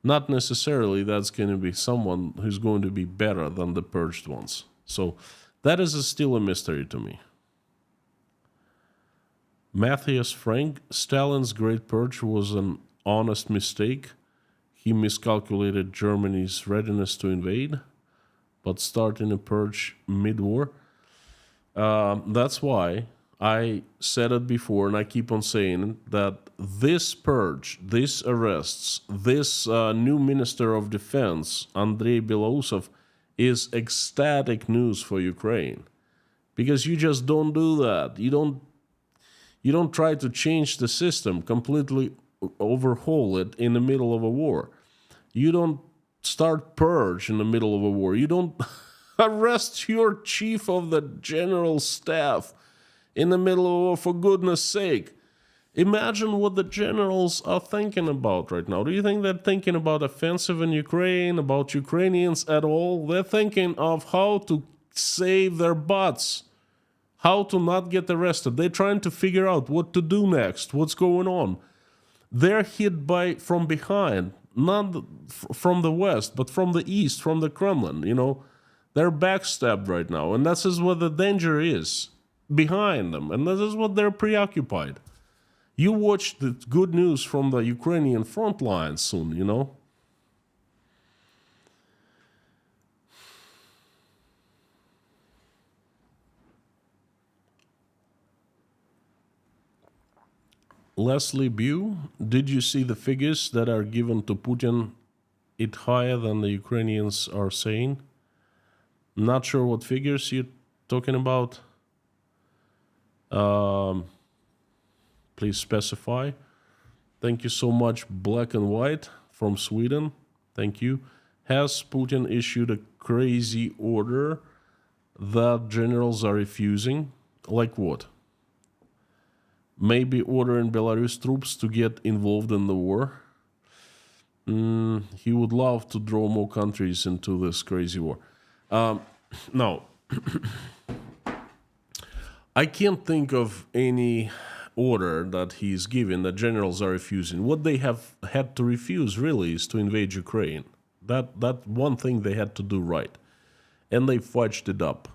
not necessarily that's gonna be someone who's going to be better than the purged ones. So that is still a mystery to me. Matthias Frank, Stalin's Great Purge was an honest mistake. He miscalculated Germany's readiness to invade, but starting a purge mid-war. That's why I said it before, and I keep on saying that this purge, these arrests, this new Minister of Defense, Andrei Belousov, is ecstatic news for Ukraine. Because you just don't do that. You don't try to change the system, completely overhaul it in the middle of a war. You don't start purge in the middle of a war. You don't arrest your chief of the general staff in the middle of a war, for goodness sake. Imagine what the generals are thinking about right now. Do you think they're thinking about offensive in Ukraine, about Ukrainians at all? They're thinking of how to save their butts, how to not get arrested. They're trying to figure out what to do next, what's going on. They're hit from behind, not from the west, but from the east, from the Kremlin, They're backstabbed right now, and this is what the danger is, behind them, and this is what they're preoccupied. You watch the good news from the Ukrainian front lines soon, Leslie Bew, did you see the figures that are given to Putin? It higher than the Ukrainians are saying? Not sure what figures you're talking about. Please specify. Thank you so much, Black and White from Sweden. Thank you. Has Putin issued a crazy order that generals are refusing? Like what? Maybe ordering Belarus troops to get involved in the war? He would love to draw more countries into this crazy war. No. I can't think of any order that he's given that generals are refusing. What they have had to refuse really is to invade Ukraine. That one thing they had to do right. And they fudged it up.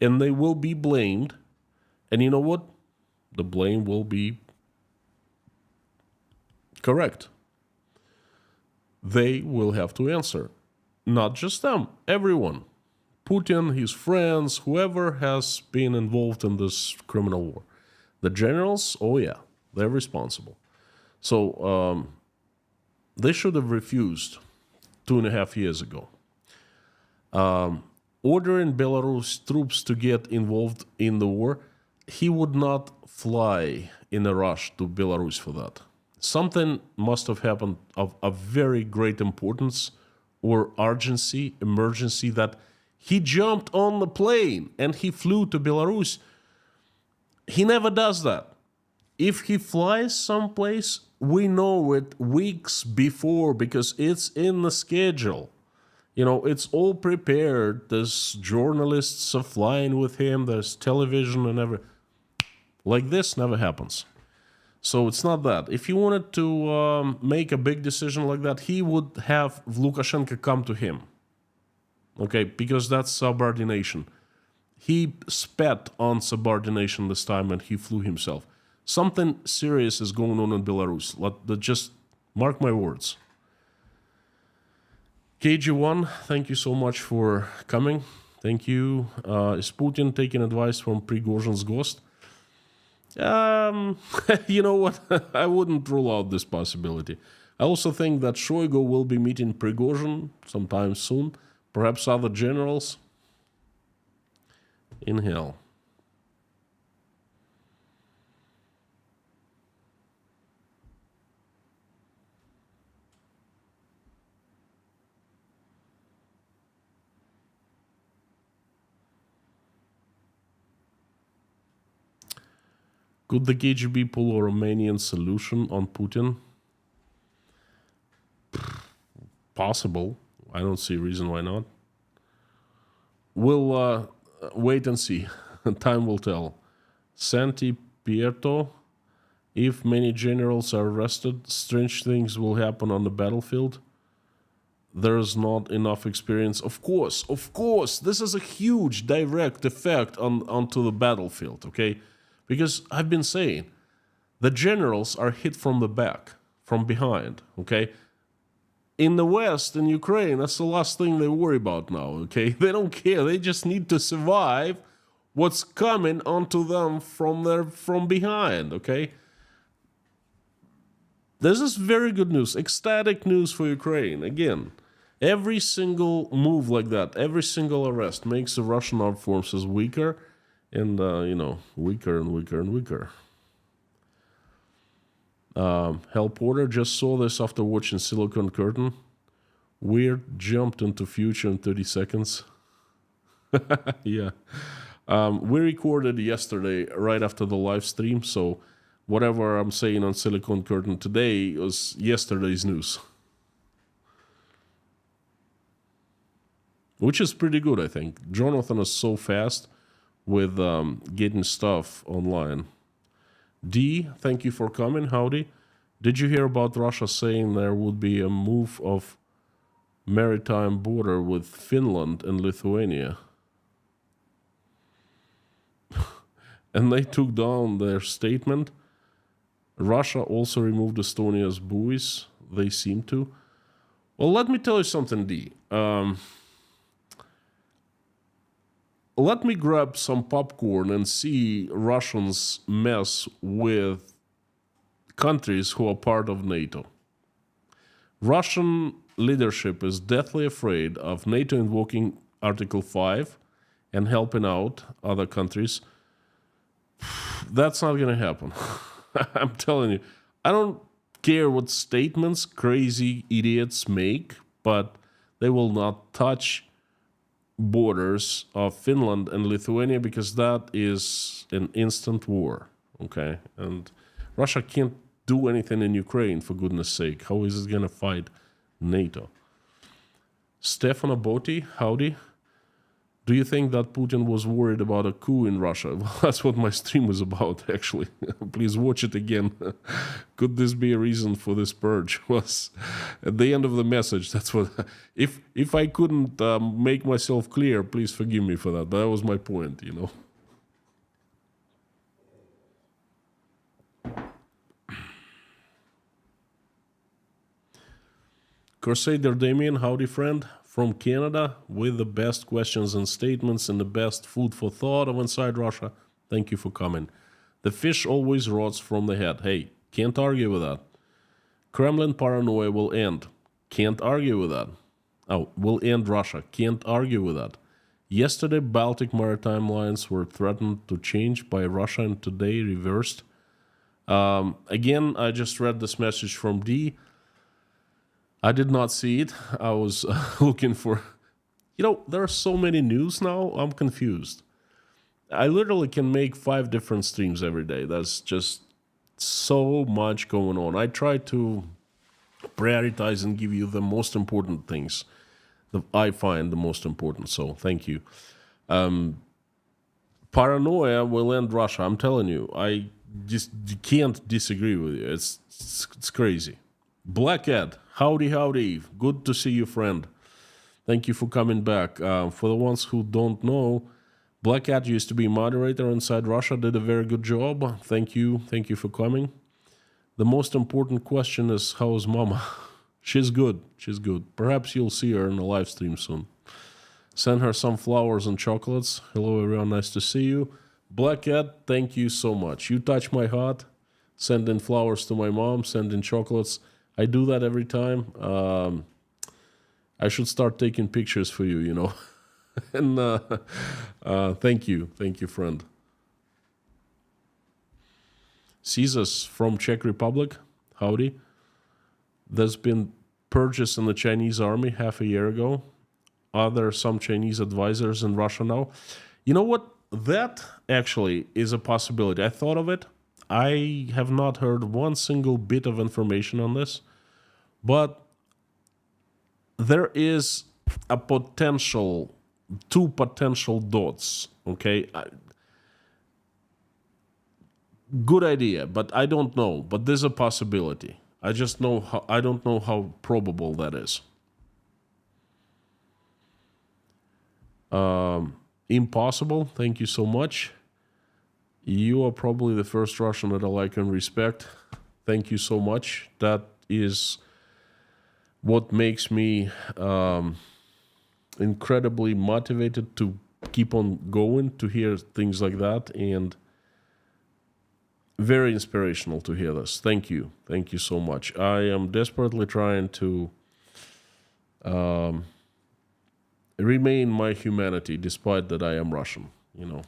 And they will be blamed. And you know what? The blame will be correct. They will have to answer. Not just them, everyone. Putin, his friends, whoever has been involved in this criminal war. The generals, oh yeah, they're responsible. So they should have refused 2.5 years ago. Ordering Belarus troops to get involved in the war, he would not fly in a rush to Belarus for that. Something must have happened of a very great importance or urgency, emergency, that he jumped on the plane and he flew to Belarus. He never does that. If he flies someplace, we know it weeks before because it's in the schedule. You know, it's all prepared. There's journalists are flying with him. There's television and everything. Like this never happens. So it's not that. If he wanted to make a big decision like that, he would have Lukashenko come to him. Okay, because that's subordination. He spat on subordination this time and he flew himself. Something serious is going on in Belarus. Just mark my words. KG1, thank you so much for coming. Thank you. Is Putin taking advice from Prigozhin's ghost? You know what? I wouldn't rule out this possibility. I also think that Shoigu will be meeting Prigozhin sometime soon. Perhaps other generals. In hell. Could the KGB pull a Romanian solution on Putin? Possible. I don't see a reason why not. We'll wait and see. Time will tell. Santi Pierto, if many generals are arrested, strange things will happen on the battlefield. There's not enough experience. Of course, this is a huge direct effect onto the battlefield, okay? Because I've been saying, the generals are hit from the back, from behind, okay? In the West, in Ukraine, that's the last thing they worry about now, okay? They don't care. They just need to survive what's coming onto them from behind, okay? This is very good news, ecstatic news for Ukraine. Again, every single move like that, every single arrest makes the Russian armed forces weaker and, weaker and weaker and weaker. Hell Porter just saw this after watching Silicon Curtain. Weird jumped into future in 30 seconds. Yeah. We recorded yesterday right after the live stream, so whatever I'm saying on Silicon Curtain today was yesterday's news. Which is pretty good, I think. Jonathan is so fast with getting stuff online. D, thank you for coming. Howdy. Did you hear about Russia saying there would be a move of maritime border with Finland and Lithuania? And they took down their statement. Russia also removed Estonia's buoys. They seem to. Well, let me tell you something, D. Let me grab some popcorn and see Russians mess with countries who are part of NATO. Russian leadership is deathly afraid of NATO invoking Article 5 and helping out other countries. That's not going to happen. I'm telling you. I don't care what statements crazy idiots make, but they will not touch borders of Finland and Lithuania because that is an instant war, okay? And Russia can't do anything in Ukraine, for goodness sake. How is it going to fight NATO? Stefano Botti, howdy. Do you think that Putin was worried about a coup in Russia? Well, that's what my stream was about, actually. Please watch it again. Could this be a reason for this purge? Was at the end of the message. That's what. If I couldn't make myself clear, please forgive me for that. But that was my point, you know. Crusader Damien, howdy friend, from Canada, with the best questions and statements and the best food for thought of Inside Russia. Thank you for coming. The fish always rots from the head. Hey, can't argue with that. Kremlin paranoia will end. Can't argue with that. Oh, will end Russia. Can't argue with that. Yesterday, Baltic maritime lines were threatened to change by Russia and today reversed. Again, I just read this message from D. I did not see it. I was looking for... You know, there are so many news now, I'm confused. I literally can make 5 different streams every day. That's just so much going on. I try to prioritize and give you the most important things that I find the most important. So, thank you. Paranoia will end Russia. I'm telling you. I just can't disagree with you. It's crazy. Black Ed, howdy. Good to see you, friend. Thank you for coming back. For the ones who don't know, Black Cat used to be moderator Inside Russia, did a very good job. Thank you for coming. The most important question is, how's Mama? She's good. Perhaps you'll see her in a live stream soon. Send her some flowers and chocolates. Hello, everyone. Nice to see you. Black Cat, thank you so much. You touch my heart. Send in flowers to my mom. Send in chocolates. I do that every time. I should start taking pictures for you, you know. And thank you, friend. Caesars from Czech Republic, howdy. There's been purges in the Chinese army half a year ago. Are there some Chinese advisors in Russia now? You know what? That actually is a possibility. I thought of it. I have not heard one single bit of information on this. But there is a potential, 2 potential dots, okay? Good idea, but I don't know. But there's a possibility. I don't know how probable that is. Impossible, thank you so much. You are probably the first Russian that I like and respect. Thank you so much. That is what makes me incredibly motivated to keep on going, to hear things like that, and very inspirational to hear this. Thank you so much. I am desperately trying to remain my humanity despite that I am Russian, you know.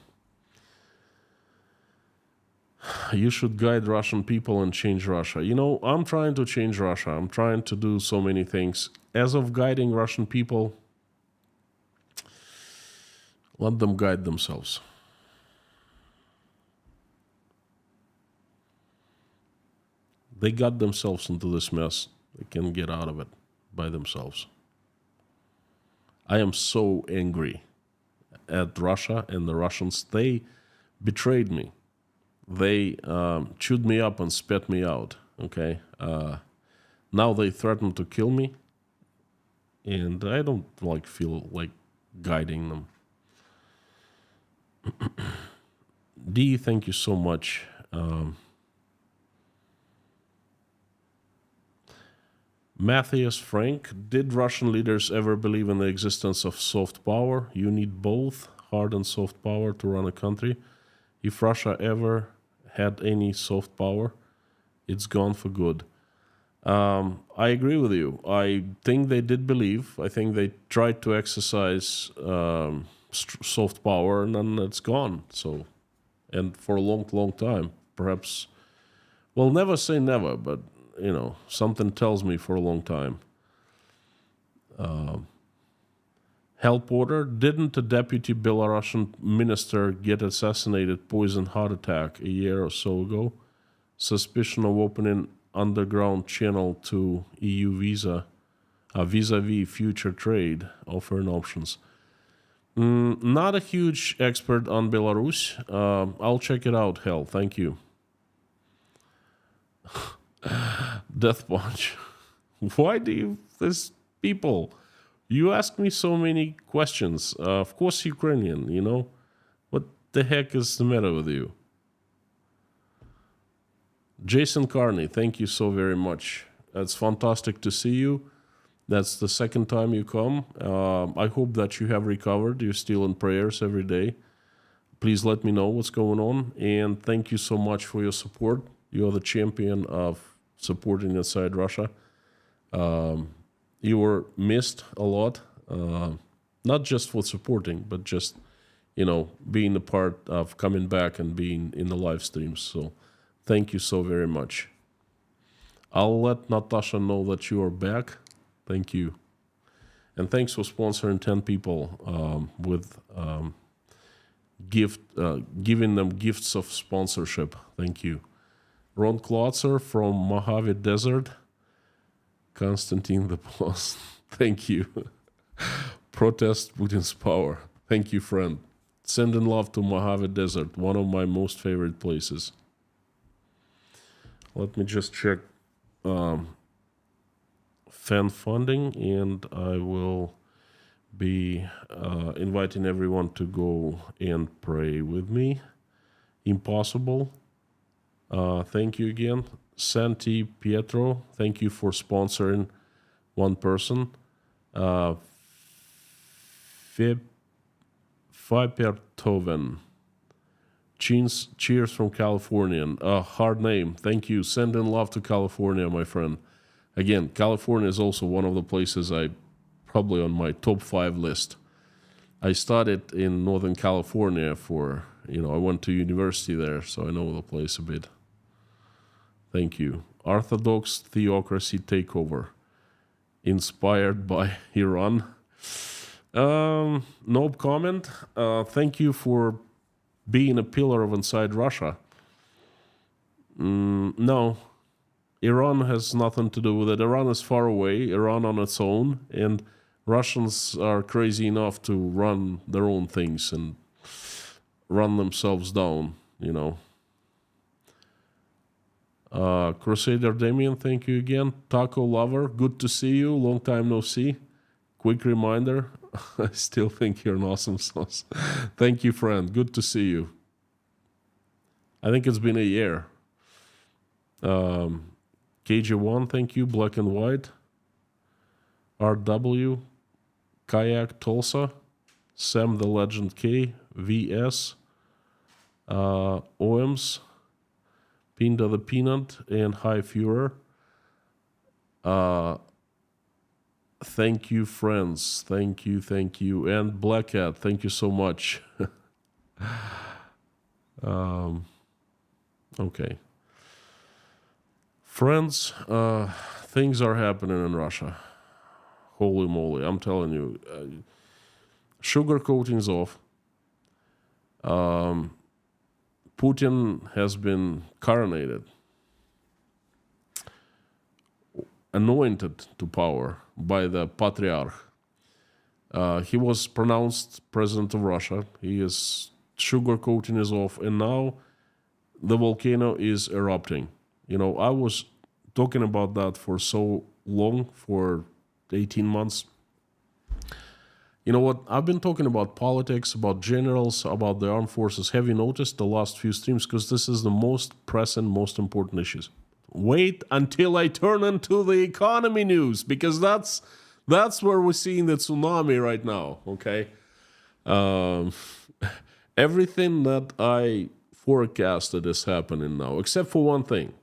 You should guide Russian people and change Russia. You know, I'm trying to change Russia. I'm trying to do so many things. As of guiding Russian people, let them guide themselves. They got themselves into this mess. They can get out of it by themselves. I am so angry at Russia and the Russians. They betrayed me. They chewed me up and spat me out, okay? Now they threaten to kill me, and I don't feel like guiding them. D, thank you so much. Matthias Frank, did Russian leaders ever believe in the existence of soft power? You need both hard and soft power to run a country. If Russia ever had any soft power, it's gone for good. I agree with you. I think they did believe. I think they tried to exercise soft power, and then it's gone. So, and for a long, long time, perhaps. Well, never say never, but you know, something tells me for a long time. Help order. Didn't a deputy Belarusian minister get assassinated, poisoned heart attack a year or so ago? Suspicion of opening underground channel to EU visa, vis-a-vis future trade offering options. Not a huge expert on Belarus. I'll check it out, hell. Thank you. Death Punch. Why do you... This people... You ask me so many questions. Of course Ukrainian, you know? What the heck is the matter with you? Jason Carney, thank you so very much. It's fantastic to see you. That's the second time you come. I hope that you have recovered. You're still in prayers every day. Please let me know what's going on. And thank you so much for your support. You're the champion of supporting Inside Russia. You were missed a lot. Not just for supporting, but just, you know, being a part of coming back and being in the live streams. So thank you so very much. I'll let Natasha know that you are back. Thank you. And thanks for sponsoring 10 people with giving them gifts of sponsorship. Thank you. Ron Klotzer from Mojave Desert. Konstantin the Boss. Thank you. Protest Putin's power. Thank you, friend. Sending love to Mojave Desert, one of my most favorite places. Let me just check fan funding, and I will be inviting everyone to go and pray with me. Impossible. Thank you again. Santi Pietro, thank you for sponsoring one person. Fipertoven. Cheers from California. Hard name. Thank you. Sending love to California, my friend. Again, California is also one of the places probably on my top 5 list. I studied in Northern California I went to university there, so I know the place a bit. Thank you. Orthodox theocracy takeover. Inspired by Iran. No comment. Thank you for being a pillar of Inside Russia. No. Iran has nothing to do with it. Iran is far away. Iran on its own. And Russians are crazy enough to run their own things and run themselves down, you know. Crusader Damien, thank you again. Taco Lover, good to see you. Long time no see. Quick reminder, I still think you're an awesome sauce. Thank you, friend. Good to see you. I think it's been a year. KG1, thank you. Black and White. RW. Kayak Tulsa. Sam the Legend K. VS. OMS. Pinda the Peanut and High Führer. Thank you, friends. Thank you. And Black Cat, thank you so much. Okay. Friends, things are happening in Russia. Holy moly, I'm telling you. Sugar coating's off. Putin has been coronated, anointed to power by the Patriarch. He was pronounced president of Russia. Sugar coating is off, and now the volcano is erupting. You know, I was talking about that for so long, for 18 months. You know what? I've been talking about politics, about generals, about the armed forces. Have you noticed the last few streams? Because this is the most pressing, most important issues. Wait until I turn into the economy news, because that's where we're seeing the tsunami right now, okay? Everything that I forecasted is happening now, except for one thing.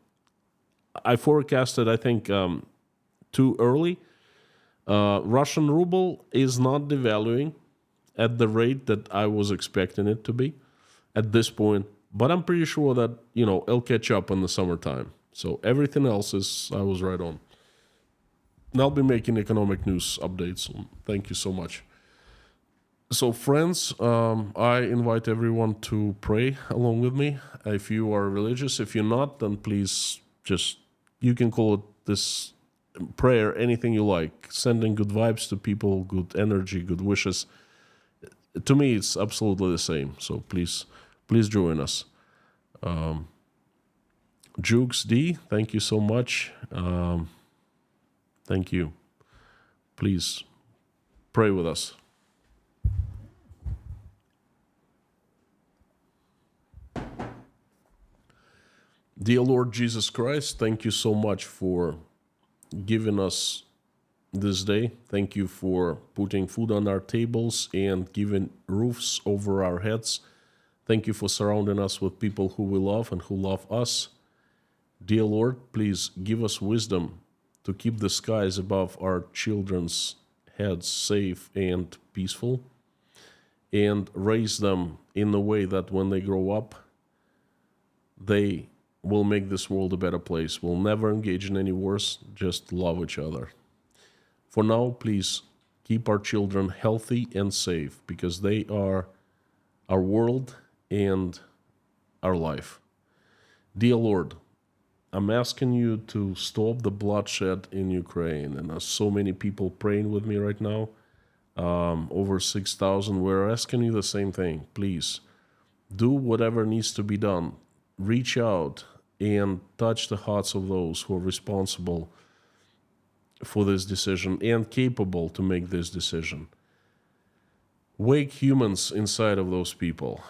I forecasted, I think, too early. Russian ruble is not devaluing at the rate that I was expecting it to be at this point. But I'm pretty sure that, it'll catch up in the summertime. So everything else I was right on. And I'll be making economic news updates. Thank you so much. So friends, I invite everyone to pray along with me. If you are religious, if you're not, then please you can call it this prayer, anything you like. Sending good vibes to people, good energy, good wishes. to me, it's absolutely the same. So please join us. Jukes D, thank you so much. Thank you. Please pray with us. Dear Lord Jesus Christ, thank you so much for giving us this day. Thank you for putting food on our tables and giving roofs over our heads. Thank you for surrounding us with people who we love and who love us. Dear Lord, please give us wisdom to keep the skies above our children's heads safe and peaceful, and raise them in a way that when they grow up, they will make this world a better place. We'll never engage in any wars, just love each other. For now, please keep our children healthy and safe, because they are our world and our life. Dear Lord, I'm asking you to stop the bloodshed in Ukraine. And there's so many people praying with me right now, over 6,000. We're asking you the same thing. Please do whatever needs to be done. Reach out and touch the hearts of those who are responsible for this decision and capable to make this decision. Wake humans inside of those people.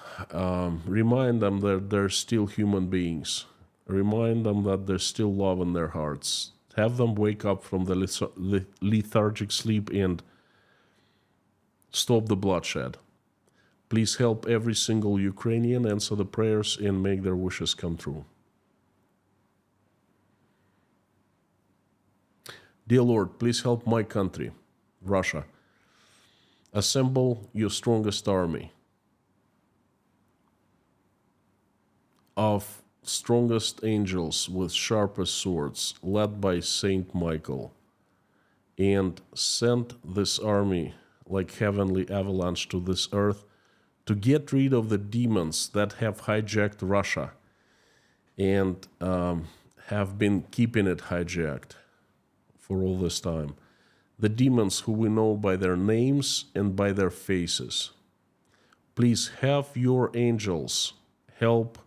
Remind them that they're still human beings. Remind them that there's still love in their hearts. Have them wake up from the lethargic sleep and stop the bloodshed. Please help every single Ukrainian answer the prayers and make their wishes come true. Dear Lord, please help my country, Russia. Assemble your strongest army of strongest angels with sharpest swords, led by Saint Michael, and send this army like heavenly avalanche to this earth to get rid of the demons that have hijacked Russia and have been keeping it hijacked for all this time. The demons who we know by their names and by their faces. Please have your angels help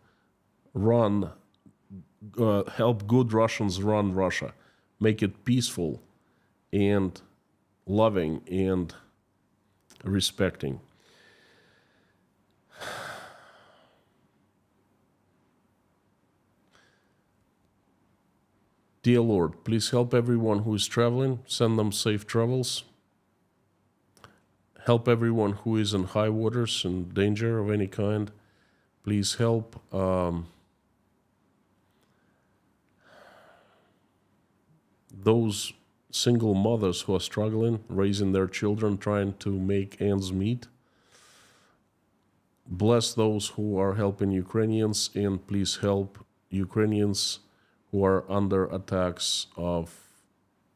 good Russians run Russia. Make it peaceful and loving and respecting. Dear Lord, please help everyone who is traveling, send them safe travels. Help everyone who is in high waters and danger of any kind. Please help those single mothers who are struggling, raising their children, trying to make ends meet. Bless those who are helping Ukrainians, and please help Ukrainians who are under attacks of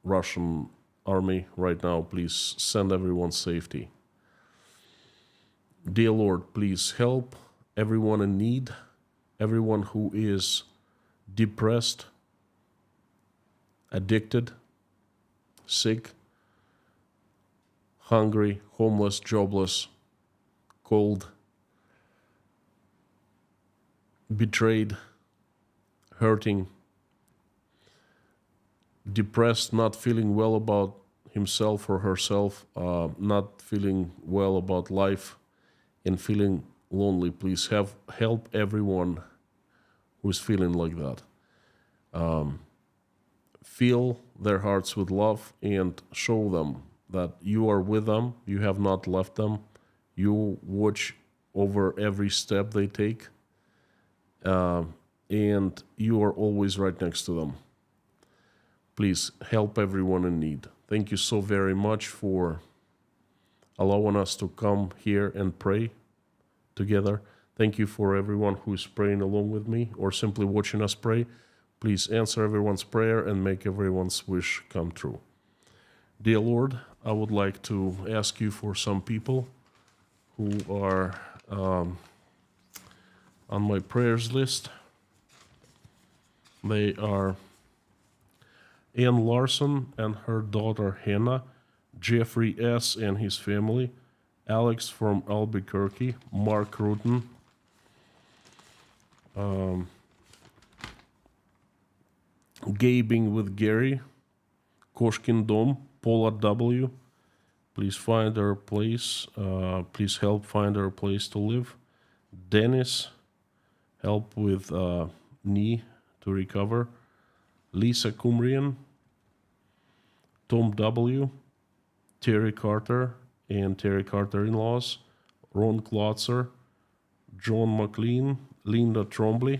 Russian army right now. Please send everyone safety. Dear Lord, please help everyone in need, everyone who is depressed, addicted, sick, hungry, homeless, jobless, cold, betrayed, hurting, depressed, not feeling well about himself or herself, not feeling well about life, and feeling lonely. Please help everyone who is feeling like that. Fill their hearts with love and show them that you are with them, you have not left them, you watch over every step they take, and you are always right next to them. Please help everyone in need. Thank you so very much for allowing us to come here and pray together. Thank you for everyone who is praying along with me or simply watching us pray. Please answer everyone's prayer and make everyone's wish come true. Dear Lord, I would like to ask you for some people who are on my prayers list. They are Ann Larson and her daughter Hannah, Jeffrey S. and his family, Alex from Albuquerque, Mark Rutten, Gabing with Gary, Koshkin Dom, Paula W. Please find her place. Please help find her place to live. Dennis, help with knee to recover. Lisa Cumbrian, Tom W., Terry Carter and Terry Carter in-laws, Ron Klotzer, John McLean, Linda Trombley,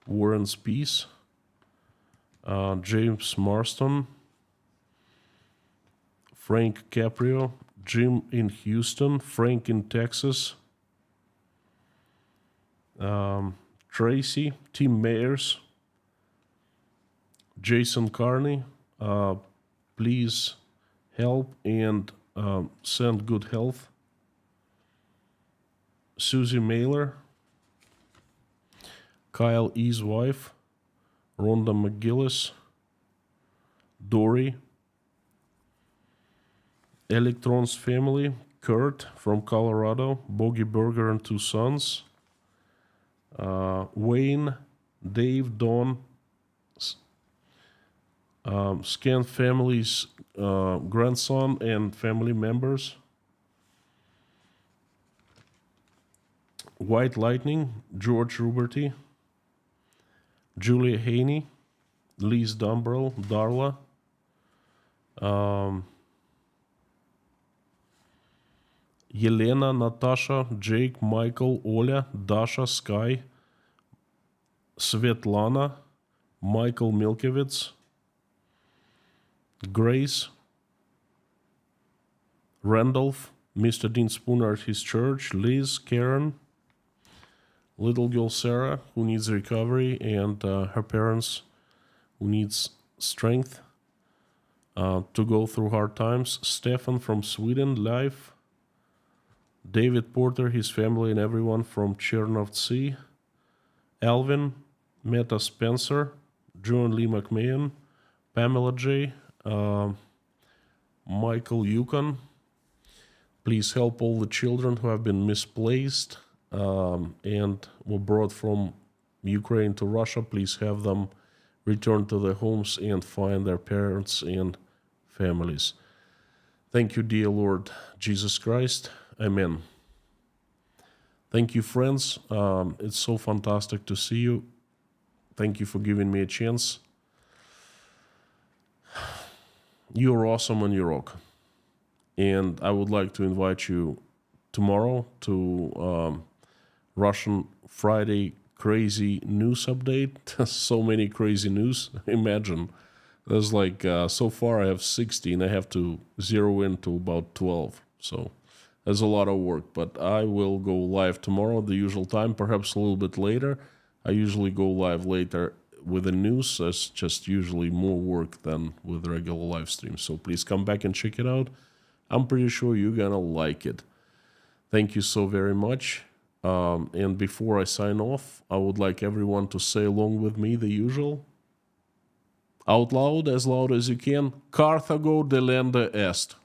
Warren Spees, James Marston, Frank Caprio, Jim in Houston, Frank in Texas, Tracy, Tim Mayers, Jason Carney, please help and send good health. Susie Mailer, Kyle E.'s wife, Rhonda McGillis, Dory, Electron's family, Kurt from Colorado, Bogey Burger and two sons, Wayne, Dave, Don, Scan family's grandson and family members, White Lightning, George Ruberty, Julia Haney, Liz Dumbrell, Darla, Yelena, Natasha, Jake, Michael, Oля, Dasha, Sky, Svetlana, Michael Milkevitz, Grace, Randolph, Mr. Dean Spooner at his church, Liz, Karen, little girl Sarah, who needs recovery, and her parents, who needs strength to go through hard times, Stefan from Sweden, Life, David Porter, his family, and everyone from Chernovtsi, Alvin, Meta Spencer, John Lee McMahon, Pamela J., Michael Yukon. Please help all the children who have been misplaced and were brought from Ukraine to Russia. Please have them return to their homes and find their parents and families. Thank you, dear Lord Jesus Christ. Amen. Thank you, friends. It's so fantastic to see you. Thank you for giving me a chance. You're awesome and you rock. And I would like to invite you tomorrow to Russian Friday crazy news update. So many crazy news. Imagine. There's like, so far I have 60 and I have to zero in to about 12. So there's a lot of work, but I will go live tomorrow at the usual time, perhaps a little bit later. I usually go live later with the news. It's just usually more work than with regular live streams. So please come back and check it out. I'm pretty sure you're gonna like it. Thank you so very much. And before I sign off, I would like everyone to say along with me the usual. Out loud as you can. Carthago delenda est.